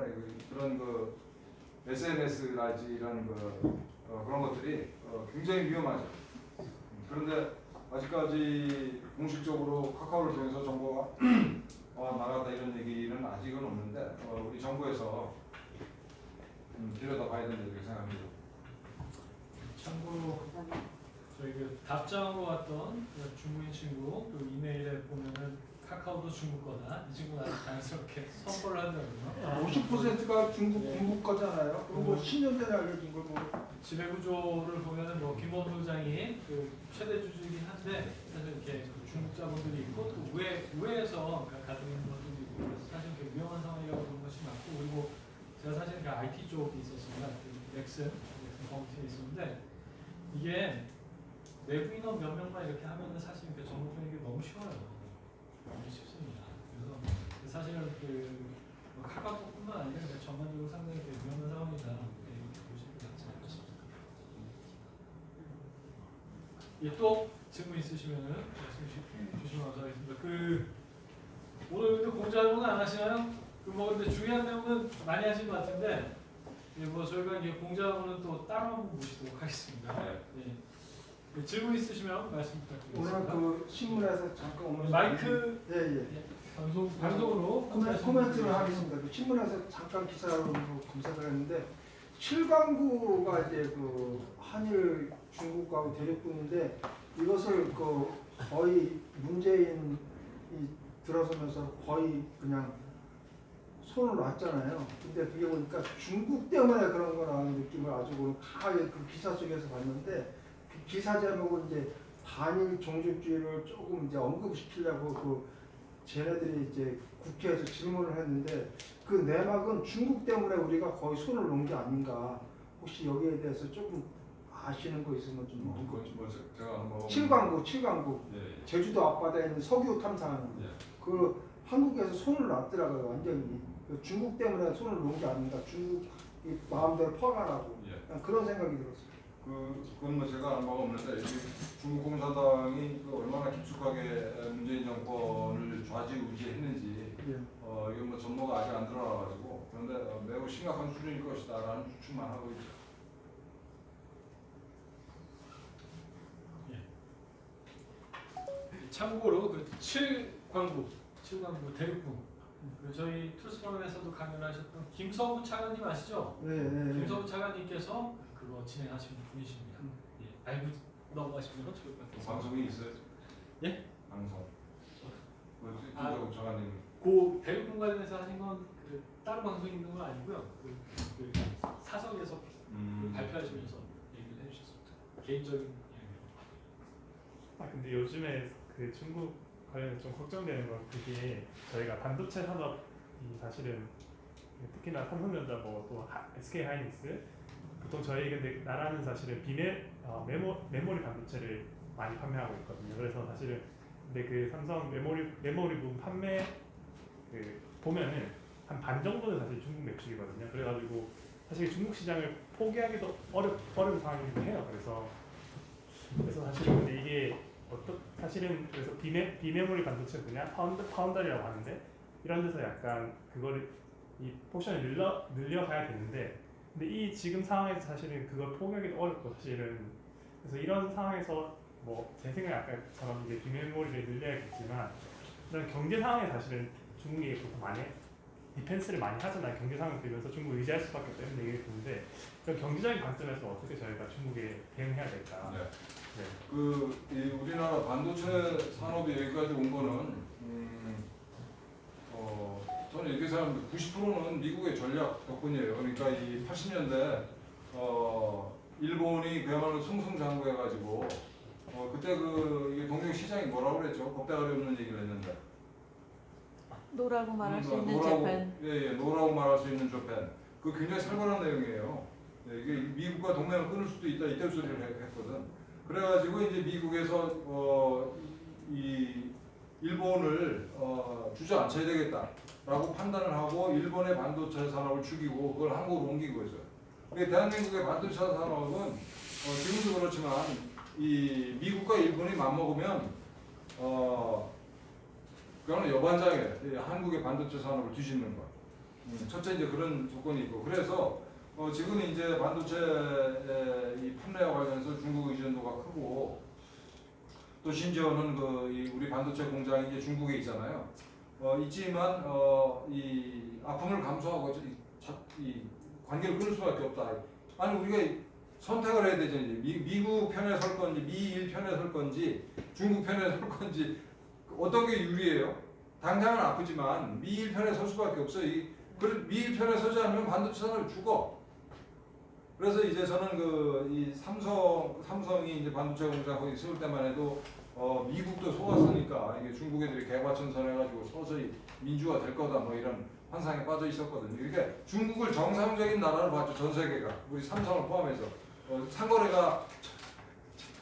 그러나 그런 SNS랄지 이런 그런 것들이 굉장히 위험하죠. 그런데 아직까지 공식적으로 카카오를 통해서 정보가 나갔다 이런 얘기는 아직은 없는데 우리 정부에서 들여다봐야 된다 이렇게 생각합니다. 참고로 저희 답장으로 왔던 중국인 친구 이메일에 보면은 카카오도 중국 거다. 이 친구는 아주 자연스럽게 선포를 한다거든요. 50%가 중국 공급 거잖아요. 그리고 10년 전에 알려준 걸 뭐. 지배 구조를 보면은 김원호 회장이 최대 주주이긴 한데 사실 이렇게 중국 자본들이 있고 또 우회에서 가지고 있는 것들도 있고 그래서 사실 위험한 상황이라고 보는 것이 쪽이 있었습니다. 그 넥슨 검증이 있었는데 이게 내부 인원 몇 명만 이렇게 하면은 사실 이렇게 정보 빼기 너무 쉬워요. 너무 쉽습니다. 그래서 사실은 뭐 카카오톡뿐만 아니라 전반적으로 상당히 위험한 상황이다. 이렇게 보시면 되지 않을까 싶습니다. 예, 또 질문 있으시면은 말씀 주시면 감사하겠습니다. 오늘 공지하고는 안 하시나요? 뭐 근데 중요한 내용은 많이 하신 것 같은데 뭐 저희가 이제 공지하고는 또 따로 한번 모시도록 하겠습니다. 예. 질문 있으시면 말씀 부탁드리겠습니다. 오늘 그 신문에서 잠깐 오늘 마이크 예예 방송으로 코멘트를 하겠습니다. 그 신문에서 잠깐 기사로 검색을 했는데 7강구가 이제 그 한일 중국하고 대립군인데 이것을 그 거의 문재인이 들어서면서 거의 그냥 손을 놨잖아요. 근데 그게 보니까 중국 때문에 그런 거라는 느낌을 아주 강하게 그 기사 속에서 봤는데 그 기사 제목은 이제 반일 종족주의를 조금 이제 언급시키려고 그 쟤네들이 이제 국회에서 질문을 했는데 그 내막은 중국 때문에 우리가 거의 손을 놓은 게 아닌가. 혹시 여기에 대해서 조금 아시는 거 있으면 좀. 제가 한번 7강구 예. 제주도 앞바다에 있는 석유 탐사하는 예. 그 한국에서 손을 놨더라고요. 완전히 그 중국 때문에 손을 놓은 게 아닌가. 중국이 마음대로 퍼가라고 예. 그런 생각이 들었어요. 그건 뭐 제가 알 바가 없는데 중국 공산당이 얼마나 깊숙하게 문재인 정권을 좌지우지했는지 이건 뭐 전모가 아직 안 드러나가지고 그런데 매우 심각한 수준일 것이다라는 추측만 하고 있죠. 참고로 그 7광부 대륙부 저희 투스포럼에서도 강연을 하셨던 김서부 차관님 아시죠? 네. 김서부 차관님께서 그거 진행하시는 분이십니다. 예, 알고 넘어가시면 좋을 것 같아요. 방송이 있어요? 예? 방송. 아, 김서부 차관님. 그 대륙군 관련해서 하신 건 다른 방송에 있는 건 아니고요. 그 사석에서 발표하시면서 얘기를 해주셨습니다. 개인적인 이야기. 근데 요즘에 그 중국 관련해서 좀 걱정되는 건 그게 저희가 반도체 산업이 사실은 특히나 삼성전자 뭐 또 SK 하이닉스 보통 저희 근데 나라는 사실은 메모리 반도체를 많이 판매하고 있거든요. 그래서 사실은 근데 그 삼성 메모리 부분 판매 보면은 한 반 정도는 사실 중국 매출이거든요. 그래가지고 사실 중국 시장을 포기하기도 어려운 상황이기도 해요. 그래서 사실은 근데 이게 사실은 그래서 비메모리 반도체 분야 파운더리라고 하는데 이런 데서 약간 이 포션을 늘려가야 되는데 근데 이 지금 상황에서 사실은 그걸 포기하기도 어렵고 사실은 그래서 이런 상황에서 뭐 제 생각에 아까처럼 이제 비메모리를 늘려야겠지만 이런 경제 상황에 사실은 중국이 보통 많이 디펜스를 많이 하잖아요. 경제 상황 들면서 중국 의지할 수밖에 없다는 얘기를 듣는데 그런 경제적인 관점에서 어떻게 저희가 중국에 대응해야 될까? 네. 우리나라 반도체 산업이 여기까지 온 거는 저는 이렇게 생각합니다. 90%는 미국의 전략 덕분이에요. 그러니까 이 80년대 일본이 그야말로 승승장구해가지고 그때 이게 동경 시장이 뭐라고 그랬죠? 겁대가리 없는 얘기를 했는데. 노라고 말할 수 있는 재팬. 예, 노라고 말할 수 있는 재팬. 그 굉장히 살벌한 내용이에요. 예, 이게 미국과 동맹을 끊을 수도 있다 이때 소리를 했거든. 그래가지고 이제 미국에서 이 일본을 주저앉혀야 되겠다라고 판단을 하고 일본의 반도체 산업을 죽이고 그걸 한국으로 옮긴 거죠. 그러니까 대한민국의 반도체 산업은 지금도 그렇지만 이 미국과 일본이 맞먹으면 그거는 여반장이에요. 한국의 반도체 산업을 뒤집는 거. 첫째 이제 그런 조건이 있고 그래서 지금 이제 반도체 이 판매와 관련해서 중국 의존도가 크고 또 심지어는 우리 반도체 공장이 이제 중국에 있잖아요. 있지만 이 아픔을 감수하고 이 관계를 끊을 수밖에 없다. 아니 우리가 선택을 해야 되죠. 이제 미국 편에 설 건지 미일 편에 설 건지 중국 편에 설 건지 어떤 게 유리해요? 당장은 아프지만 미일 편에 설 수밖에 없어요. 미일 편에 서지 않으면 반도체 산업이 죽어. 그래서 이제 저는 이 삼성이 이제 반도체 공장 거기 세울 때만 해도 미국도 속았으니까 이게 중국 애들이 개과천선해가지고 서서히 민주화 될 거다 뭐 이런 환상에 빠져 있었거든요. 이렇게 중국을 정상적인 나라로 봤죠. 전 세계가 우리 삼성을 포함해서 상거래가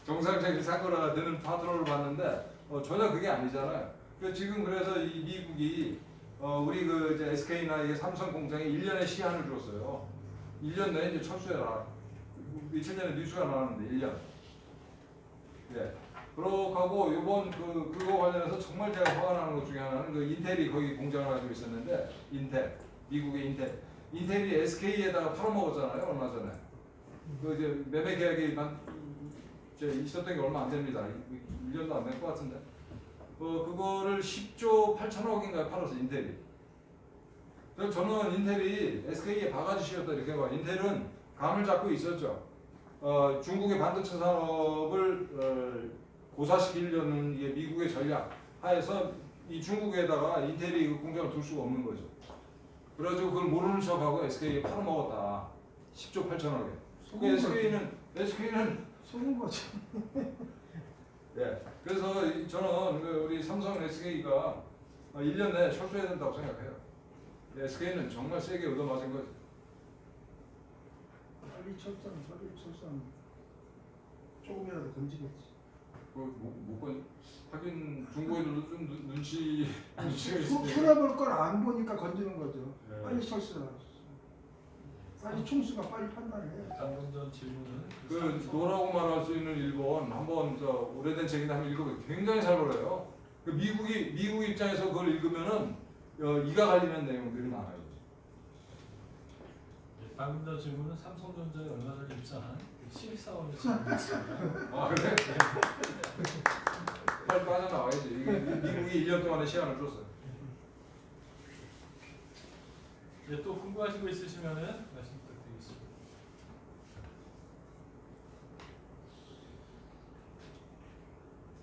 정상적인 상거래가 되는 파트너를 봤는데 전혀 그게 아니잖아요. 지금 그래서 이 미국이 우리 그 이제 SK나 이게 삼성 공장에 1년의 시한을 줬어요. 1년 내에 이제 철수해라. 며칠 전에 뉴스가 나왔는데 1년. 예. 그렇고 하고 이번 그거 관련해서 정말 제가 화가 나는 것 중에 하나는 그 인텔이 거기 공장을 가지고 있었는데 인텔 미국의 인텔이 SK에다가 팔아먹었잖아요 얼마 전에. 그 이제 매매 계약이 있었던 게 얼마 안 됩니다. 1년도 안 된 것 같은데. 그거를 10조 8천억인가에 팔았어 인텔이. 그래서 저는 인텔이 SK의 바가지시였다 이렇게 봐. 인텔은 감을 잡고 있었죠. 중국의 반도체 산업을 고사시키려는 이게 미국의 전략 하에서 이 중국에다가 인텔이 그 공장을 둘 수가 없는 거죠. 그래가지고 그걸 모르는 척하고 SK에 팔아먹었다. 10조 8천억에. SK는 속은 거죠. 예. 그래서 저는 우리 삼성 SK가 1년 내에 철수해야 된다고 생각해요. SK는 정말 세게 얻어맞은 거죠. 빨리 철수하면 조금이라도 건지겠지. 하긴 중국에도 좀 눈치가 있으니까. 손해볼 걸 안 보니까 건지는 거죠. 네. 빨리 철수하라. 빨리 총수가 빨리 판단을 해. 방금 전 질문은 그 노라고 말할 수 있는 일본 한번 오래된 책이나 한번 읽어보면 굉장히 잘 벌어요. 그 미국 입장에서 그걸 읽으면은 이가 갈리는 내용들이 많아요. 방금 전 질문은 삼성전자에 얼마 전에 입사한 신입사원의 질문이었습니다. 아 그래? 빨리 빠져나와야지. 미국이 1년 동안의 시간을 줬어요. 네, 또 궁금하신 거 있으시면은 말씀 부탁드리겠습니다.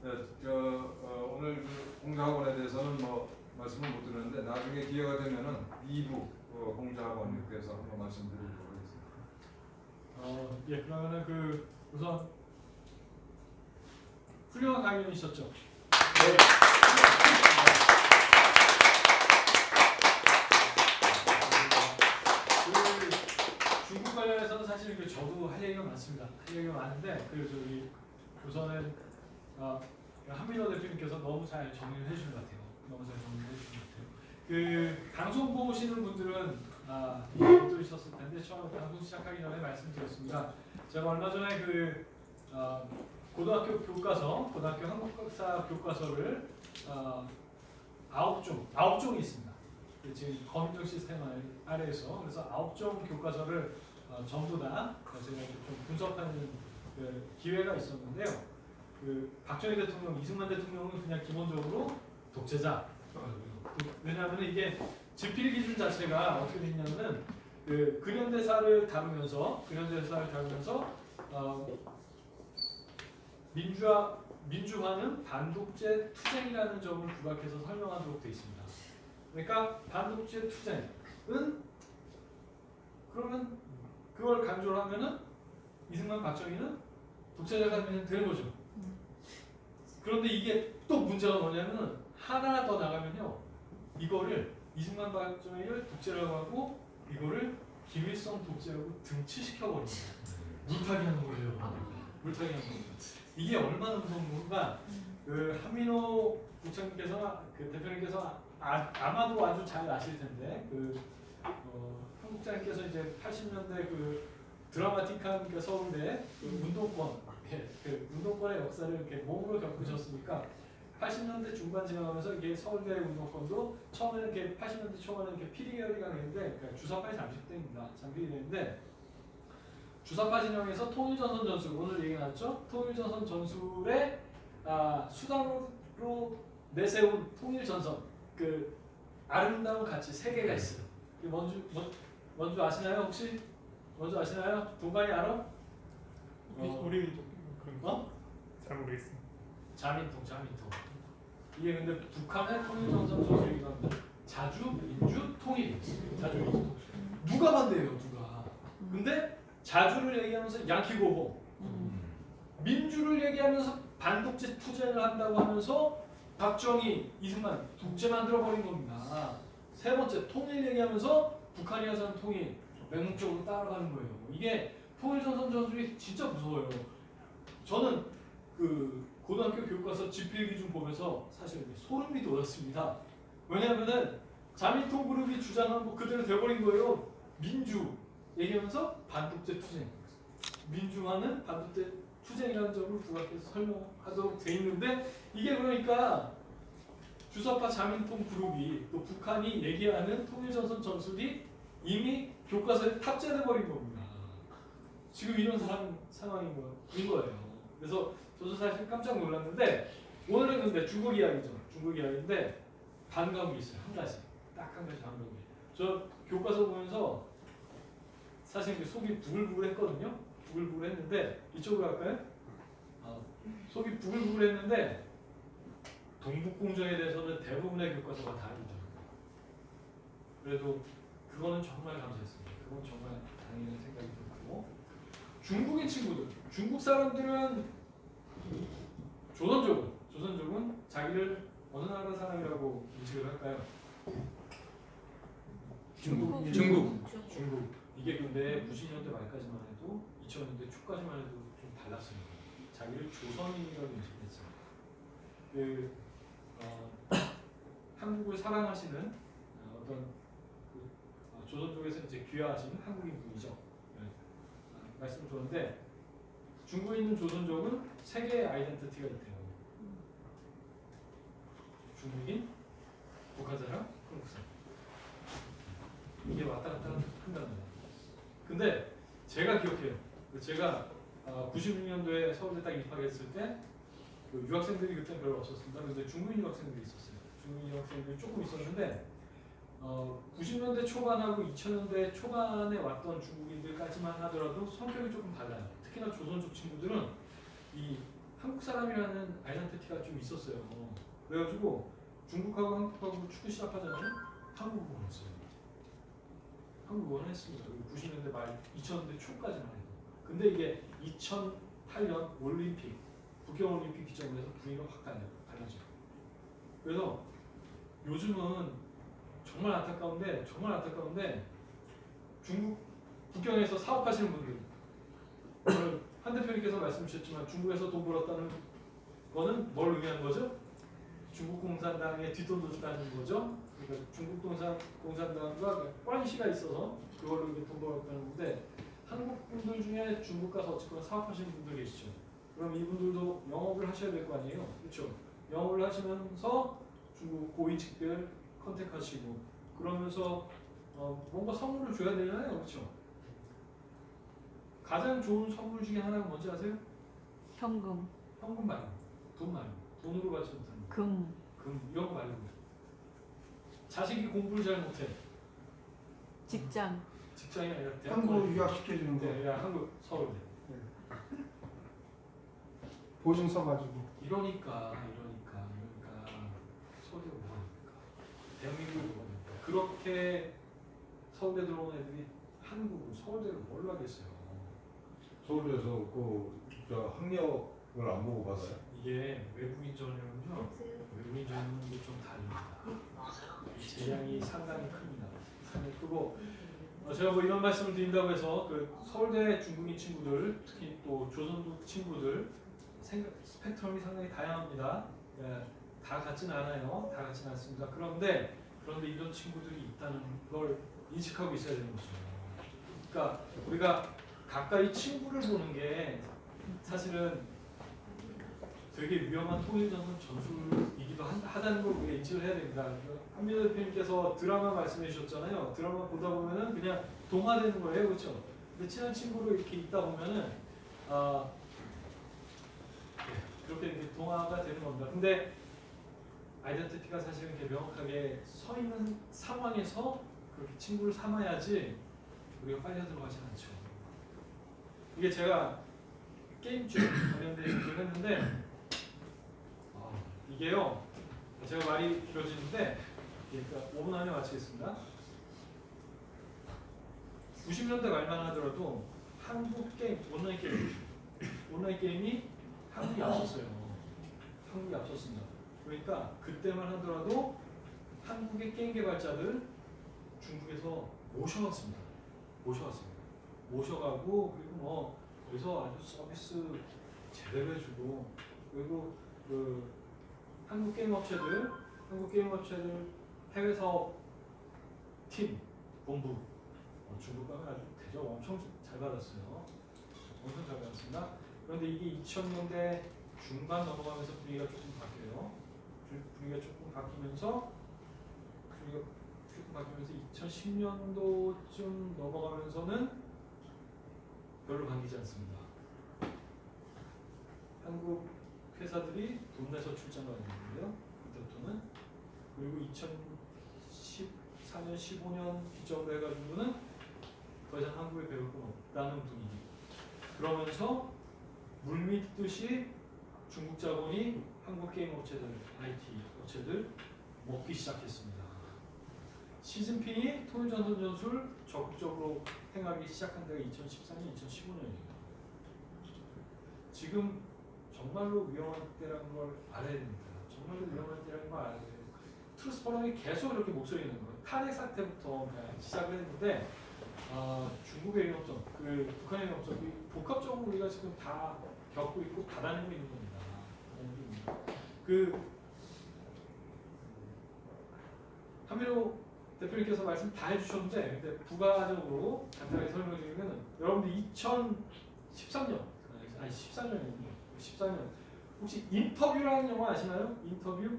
네, 오늘 그 공자학원에 대해서는 뭐 말씀을 못 드렸는데 나중에 기회가 되면은 2부 공자학원 이렇게 해서 한번 말씀드리도록 하겠습니다. 예, 그러면은 우선 훌륭한 강연이셨죠? 네. 중국 관련해서는 사실 저도 할 얘기가 많습니다. 할 얘기가 많은데 우선은 한민호 대표님께서 너무 잘 정리를 해주신 것 같아요. 너무 잘 정리를 해주신 것 같아요. 방송 보시는 분들은 못 들으셨을 텐데 처음 방송 시작하기 전에 말씀드렸습니다. 제가 얼마 전에 고등학교 교과서, 고등학교 한국사 교과서를 9종이 있습니다. 지금 검정 시스템 아래에서 그래서 9종 교과서를 전부 다 제가 좀 분석하는 기회가 있었는데요. 박정희 대통령, 이승만 대통령은 그냥 기본적으로 독재자. 왜냐하면 이게 지필 기준 자체가 어떻게 됐냐면은 근현대사를 다루면서 민주화는 반독재 투쟁이라는 점을 부각해서 설명하도록 되어 있습니다. 그러니까 반독재 투쟁은 그러면 그걸 강조를 하면은 이승만, 박정희는 독재자가 되는 거죠. 그런데 이게 또 문제가 뭐냐면은 하나 더 나가면요, 이거를 이승만, 박정희를 독재라고 하고 이거를 김일성 독재라고 등치시켜 버립니다. 물타기 하는 거예요. 물타기 하는 거예요. 이게 얼마나 무서운 건가? 한민호 부총님께서 대표님께서 아마도 아주 잘 아실 텐데 한국장님께서 이제 80년대 드라마틱한 서울대 운동권의 역사를 이렇게 몸으로 겪으셨으니까 80년대 중반 지나가면서 이게 서울대 운동권도 처음에는 이렇게 80년대 초반에 이렇게 피리 계열이 강했는데 그러니까 주사파의 잠식대입니다. 잠식되는데 주사파 진영에서 통일전선 전술, 오늘 얘기 나왔죠? 통일전선 전술의 수단으로 내세운 통일전선, 아름다운 가치 세 개가 있어요. 뭔지 아시나요? 혹시? 뭔지 아시나요? 동간이 알아? 우리 잘 모르겠습니다. 자민통. 이게 근데 북한의 통일전선 전술이기도 합니다. 자주, 민주, 통일. 자주, 민주, 통일. 누가 반대해요? 누가? 근데 자주를 얘기하면서 양키고고 민주를 얘기하면서 반독재 투쟁을 한다고 하면서 박정희, 이승만 독재 만들어버린 겁니다. 세 번째 통일 얘기하면서 북한이 하자는 통일 맹목적으로 따라가는 거예요. 이게 통일전선 전술이 진짜 무서워요. 저는 그 고등학교 교과서 집필기준 보면서 사실 소름이 돋았습니다. 왜냐하면은 자민통 그룹이 주장한 거 그대로 돼버린 거예요. 민주 얘기하면서 반독재 투쟁. 민주화는 반독재 투쟁이라는 점을 부각해서 설명하도록 돼 있는데 이게 그러니까 주사파 자민통 그룹이 또 북한이 얘기하는 통일전선 전술이 이미 교과서에 탑재돼 버린 겁니다. 지금 이런 상황인 거예요. 그래서 저도 사실 깜짝 놀랐는데 오늘은 근데 중국 이야기죠. 중국 이야기인데 반가운 게 있어요. 한 가지. 딱 한 가지 반가운 게. 저 교과서 보면서 사실 속이 부글부글했거든요. 부글부글했는데 이쪽으로 갈까요? 속이 부글부글했는데 동북공정에 대해서는 대부분의 교과서가 다르죠. 그래도 그거는 정말 감사했습니다. 그건 정말 다행이라는 생각이 들고 중국인 친구들, 중국 사람들은 조선족은 자기를 어느 나라 사람이라고 인식을 할까요? 중국. 이게 근데 90년대 말까지만 해도 2000년대 초까지만 해도 좀 달랐습니다. 자기를 조선인이라고 인식했어요. 한국을 사랑하시는 어떤 조선족에서 이제 귀화하신 한국인 분이죠. 말씀을 드렸는데 중국에 있는 조선족은 세 개의 아이덴티티가 있대요. 중국인, 북한 사람, 한국 사람. 이게 왔다 갔다 한다는 거예요. 근데 제가 기억해요. 제가 96년도에 서울대 딱 입학했을 때 유학생들이 그때 별로 없었습니다. 근데 중국인 유학생들이 있었어요. 중국인 유학생들이 조금 있었는데 90년대 초반하고 2000년대 초반에 왔던 중국인들까지만 하더라도 성격이 조금 달라요. 특히나 조선족 친구들은 이 한국 사람이라는 아이덴티티가 좀 있었어요. 그래가지고 중국하고 한국하고 축구 시작하자면 한국어를 했어요. 한국어를 했습니다. 90년대 말 2000년대 초까지만 해도. 근데 이게 2008년 올림픽, 북경올림픽 기점으로 해서 분위기가 확 달라져요. 그래서 요즘은 정말 안타까운데 중국 북경에서 사업하시는 분들 오늘 한 대표님께서 말씀 주셨지만 중국에서 돈 벌었다는 거는 뭘 의미하는 거죠? 중국 공산당에 뒷돈도 준다는 거죠. 그러니까 중국 공산당과 관시가 있어서 그걸로 돈 벌었다는 건데 한국 분들 중에 중국 가서 어쨌거나 사업하시는 분들 계시죠. 그럼 이분들도 영업을 하셔야 될 거 아니에요, 그렇죠? 영업을 하시면서 중국 고위직들 컨택하시고 그러면서 뭔가 선물을 줘야 되잖아요, 그렇죠? 가장 좋은 선물 중에 하나가 뭔지 아세요? 현금, 현금 말고, 돈 말고, 돈으로 받지 못하는 거. 금, 이런 거 말고. 자식이 공부를 잘 못해. 직장이 아니라 한국으로 유학시켜주는 거. 네, 한국 서울대. 보증서 가지고. 이러니까 서울대가 뭐합니까? 대한민국이 뭐합니까? 그렇게 서울대 들어온 애들이 서울대를 뭘 하겠어요? 서울에서 저 학력을 안 보고 봤어요. 이게 외국인 전형은요. 외국인 전형은 좀 다릅니다. 재량이 상당히 큽니다. 상당히 크고 제가 뭐 이런 말씀을 드린다고 해서 그 서울대 중국인 친구들 특히 또 조선족 친구들 스펙트럼이 상당히 다양합니다. 다 같지는 않아요. 다 같지는 않습니다. 그런데 이런 친구들이 있다는 걸 인식하고 있어야 되는 거죠. 그러니까 우리가 가까이 친구를 보는 게 사실은 되게 위험한 통일전선 전술이기도 하다는 걸 우리가 인지를 해야 됩니다. 한민호 대표님께서 드라마 말씀해 주셨잖아요. 드라마 보다 보면은 그냥 동화되는 거예요, 그렇죠? 근데 친한 친구로 이렇게 있다 보면은 그렇게 이렇게 동화가 되는 겁니다. 근데 아이덴티티가 사실은 이렇게 명확하게 서 있는 상황에서 그렇게 친구를 삼아야지 우리가 빨려 들어가지 않죠. 이게 제가 게임주 관련된 얘기를 했는데 이게요. 제가 말이 길어지는데 그러니까 5분 안에 마치겠습니다. 90년대 말만 하더라도 한국 게임, 온라인 게임이 한국이 앞섰어요. 한국이 앞섰습니다. 그러니까 그때만 하더라도 한국의 게임 개발자들 중국에서 모셔왔습니다. 모셔가고 그리고 뭐 거기서 아주 서비스 제대로 해주고 그리고 그 한국 게임 업체들 해외 사업 팀 본부 중국 가면 아주 대접 엄청 잘 받았어요. 엄청 잘 받았습니다. 그런데 이게 2000년대 중반 넘어가면서 분위기가 조금 바뀌어요. 분위기가 조금 바뀌면서 2010년도쯤 넘어가면서는 별로 반기지 않습니다. 한국 회사들이 돈 내서 출장을 하는데요. 그때부터는 그리고 2014년, 15년 기점으로 해가지고는 더 이상 한국에 배울 건 없다는 분위기. 그러면서 물밀듯이 중국 자본이 한국 게임 업체들, IT 업체들 먹기 시작했습니다. 시진핑이 통일전선 전술 적극적으로 행하기 시작한 데가 2014년, 2015년입니다. 지금 정말로 위험한 때라는 걸 알아야 됩니다. 정말로 위험한 때라는 걸 알아야 돼요. 트루스 포럼이 계속 이렇게 목소리 내는 거예요. 탄핵 사태부터 시작을 했는데 중국의 위험성, 북한의 위험성, 복합적으로 우리가 지금 다 겪고 있고 받아내고 있는 겁니다. 한민호 대표님께서 말씀 다 해주셨는데 근데 부가적으로 간단하게 설명드리면 여러분들 2013년 아니 14년 혹시 인터뷰라는 영화 아시나요? 인터뷰?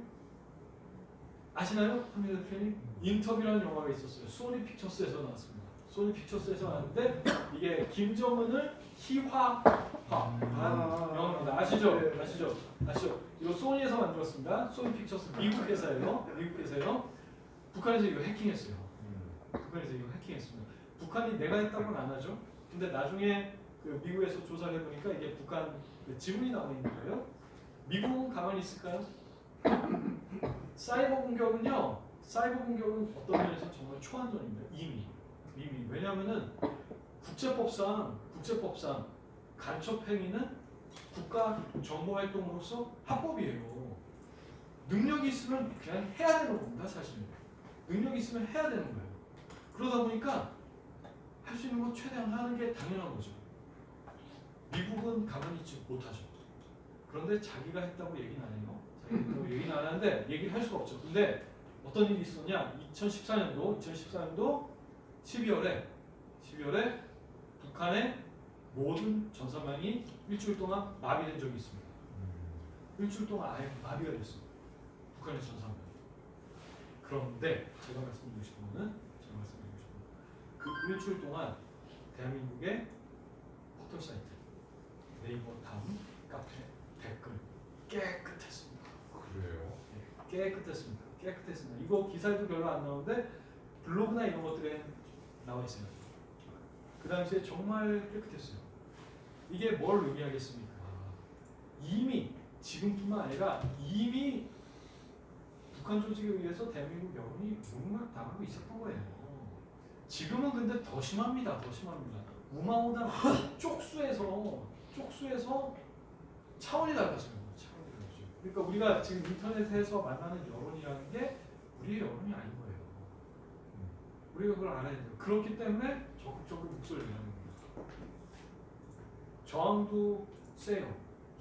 아시나요? 한민호 대표님? 인터뷰라는 영화가 있었어요. 소니 픽처스에서 나왔습니다. 소니 픽처스에서 나왔는데 이게 김정은을 희화화한 영화입니다. 아시죠? 이거 소니에서 만들었습니다. 소니 픽처스 미국 회사예요. 북한에서 이거 해킹했어요. 북한이 내가 했다고는 안 하죠. 근데 나중에 미국에서 조사를 해보니까 이게 북한 지문이 나와 있는 거예요. 미국은 가만히 있을까요? 사이버 공격은 어떤 면에서 정말 초안전입니다. 이미 왜냐하면은 국제법상 간첩 행위는 국가 정보 활동으로서 합법이에요. 능력이 있으면 그냥 해야 되는 겁니다. 사실은 능력이 있으면 해야 되는 거예요. 그러다 보니까 할 수 있는 거 최대한 하는 게 당연한 거죠. 미국은 가만히 있지 못하죠. 그런데 자기가 했다고 얘기는 안 해요. 얘기는 안 하는데 얘기를 할 수가 없죠. 근데 어떤 일이 있었냐? 2014년도 12월에 북한의 모든 전산망이 일주일 동안 마비된 적이 있습니다. 일주일 동안 아예 마비가 됐어요. 북한의 전산망. 그런데 제가 말씀드리고 싶은 거는 그 일주일 동안 대한민국의 포털 사이트, 네이버 다음, 카페, 댓글 깨끗했습니다. 그래요? 깨끗했습니다. 이거 기사도 별로 안 나오는데 블로그나 이런 것들에 나와 있어요. 그 당시에 정말 깨끗했어요. 이게 뭘 의미하겠습니까? 이미 지금뿐만 아니라 이미 북한 조직에 의해서 대한민국 여론이 묵락당하고 있었던 거예요. 지금은 근데 더 심합니다. 우마보다 쪽수에서 차원이 달라져요. 그러니까 우리가 지금 인터넷에서 만나는 여론이라는 게 우리의 여론이 아닌 거예요. 우리가 그걸 알아야 돼요. 그렇기 때문에 적극적으로 목소리를 내는 겁니다. 저항도 세요.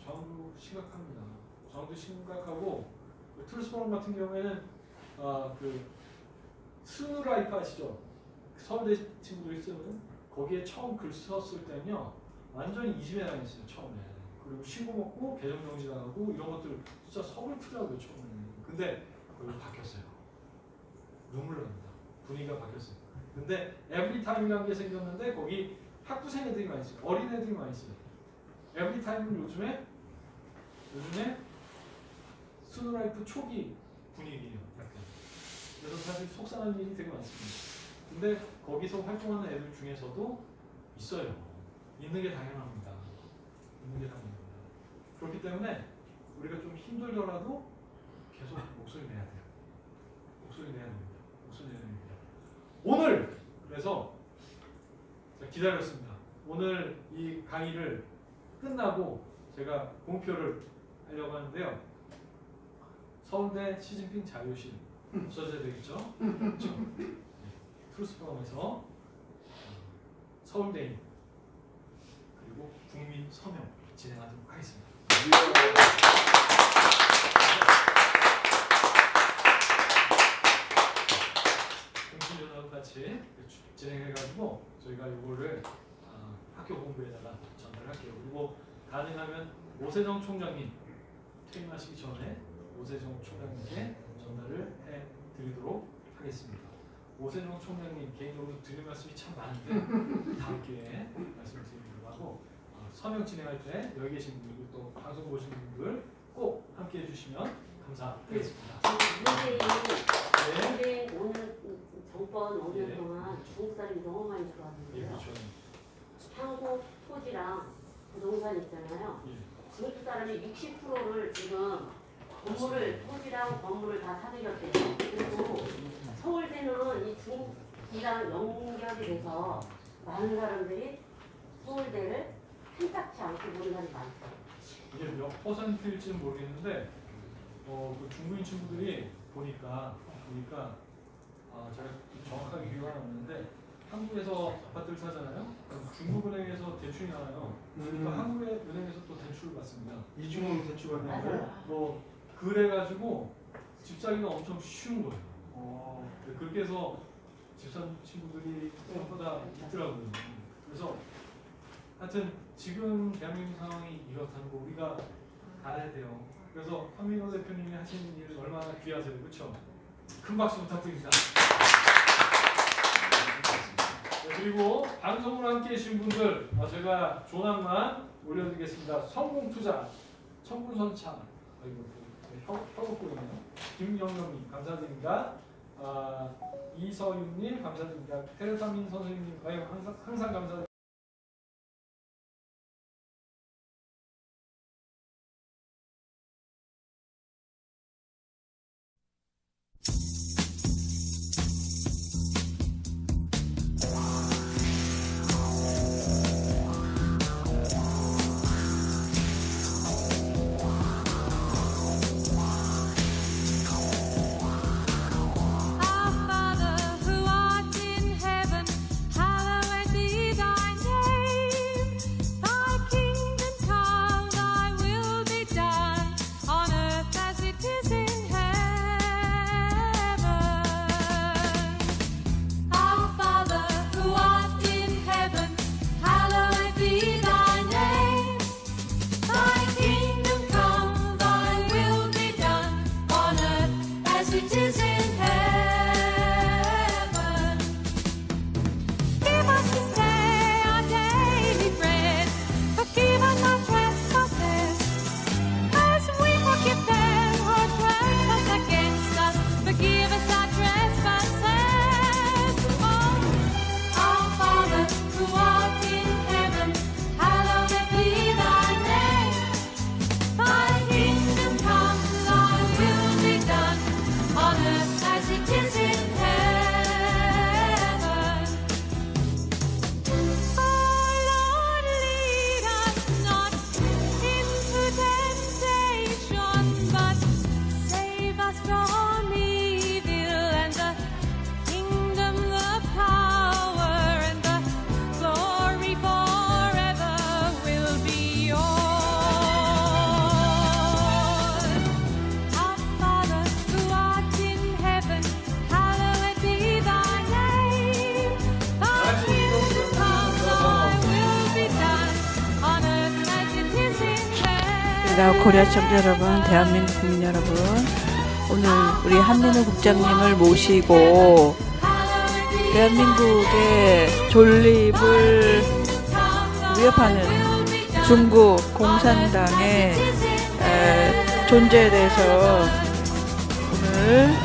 저항도 심각합니다. 저항도 심각하고 트루스 포럼 같은 경우에는 스누라이프 아시죠? 서울대 친구들이 쓰는 거기에 처음 글 썼을 때는요 완전히 이심에 당했어요. 처음에. 그리고 신고 먹고 계정 정지당하고 이런 것들 진짜 서글프더라고요. 처음에는. 근데 그걸 바뀌었어요. 눈물 납니다. 분위기가 바뀌었어요. 근데 에브리타임이라는 게 생겼는데 거기 학부생 애들이 많이 있어요. 어린 애들이 많이 있어요. 에브리타임은 요즘에 스누라이프 초기 분위기예요. 약간. 그래서 사실 속상한 일이 되게 많습니다. 근데 거기서 활동하는 애들 중에서도 있어요. 있는 게 당연합니다. 그렇기 때문에 우리가 좀 힘들더라도 계속 목소리 내야 돼요. 목소리 내야 됩니다. 오늘 그래서 기다렸습니다. 오늘 이 강의를 끝나고 제가 공표를 하려고 하는데요. 서울대 시진핑 자료실 없어져야 되겠죠? 그렇죠? 크루스포럼에서 서울대인 그리고 국민 서명 진행하도록 하겠습니다. 공신전하고 같이 진행해가지고 저희가 이거를 학교 본부에다가 전달할게요. 그리고 가능하면 오세정 총장님 퇴임하시기 전에 오세정 총장님께 전달을 해드리도록 하겠습니다. 오세정 총장님 개인적으로 드릴 말씀이 참 많은데 다음 기회에 말씀드리도록 하고 서명 진행할 때 여기 계신 분들 또 방송 보시는 분들 꼭 함께 해주시면 감사하겠습니다. 근데 오늘 정권 5년 네. 동안 중국 사람이 너무 많이 예, 들어왔는데요. 그렇죠. 한국 토지랑 부동산 있잖아요. 예. 중국 사람이 60%를 지금 건물을 토지랑 건물을 다 사들였대요. 그리고 서울대는 이 중국이랑 연결이 돼서 많은 사람들이 서울대를 탐탁치 않게 보는 사람이 많죠. 이게 몇 %일지는 모르겠는데 그 중국인 친구들이 보니까 제가 정확하게 기억은 없는데 한국에서 아파트를 사잖아요. 그럼 중국은행에서 대출이 나와요. 그러니까 한국의 은행에서 또 대출을 받습니다. 이중으로 대출받는 거예요? 뭐 그래가지고 집 사기가 엄청 쉬운 거예요. 그렇게 해서 집산 친구들이 생각보다 있더라고요. 그래서 하여튼 지금 대한민국 상황이 이렇다는 거 우리가 알아야 돼요. 그래서 황민호 대표님이 하시는 일 얼마나 귀하세요, 그렇죠? 큰 박수 부탁드립니다. 네, 그리고 방송으로 함께 해주신 분들 제가 조남만 올려드리겠습니다. 성공투자, 청군선창, 혀곡국이네요. 김영명님 감사드립니다. 이서윤님 감사드립니다. 테레사민 선생님 항상 감사드립니다. 코리아 시청자 여러분, 대한민국 국민 여러분, 오늘 우리 한민호 국장님을 모시고 대한민국의 존립을 위협하는 중국 공산당의 존재에 대해서 오늘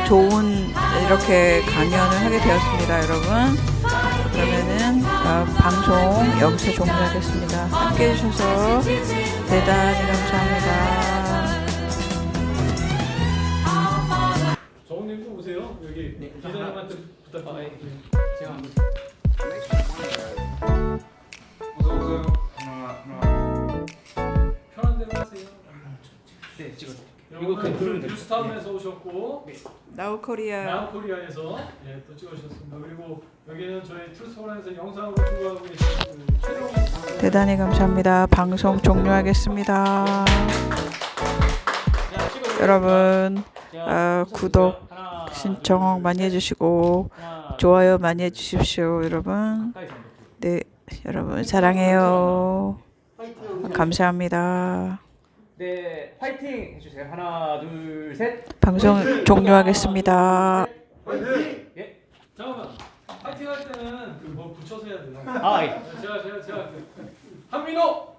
좋은 이렇게 강연을 하게 되었습니다, 여러분. 그러면은 방송 여기서 종료하겠습니다. 함께 해주셔서 대단히 감사합니다. 정훈님도 오세요. 여기 기자님한테 부탁드립니다. 제가 어서 오세요. 하나. 편한 대로 하세요. 네 찍어드릴게요. 이거 뉴스타운에서 오셨고 나우코리아 나우코리아에서 예, 또 찍으셨습니다. 그리고 여기는 저희 트루스홀에서 영상으로 공부하고 계신 그 최종 대단히 감사합니다. 방송 종료하겠습니다. 여러분 구독 신청 많이 해주시고 좋아요 많이 해주십시오. 여러분 네 여러분 사랑해요. 감사합니다. 네, 화이팅 해주세요. 하나, 둘, 셋. 방송 종료하겠습니다. 잠깐만 파이팅 할 때는 그 뭐 붙여서 해야 돼요. 아, 예. 제가 한민호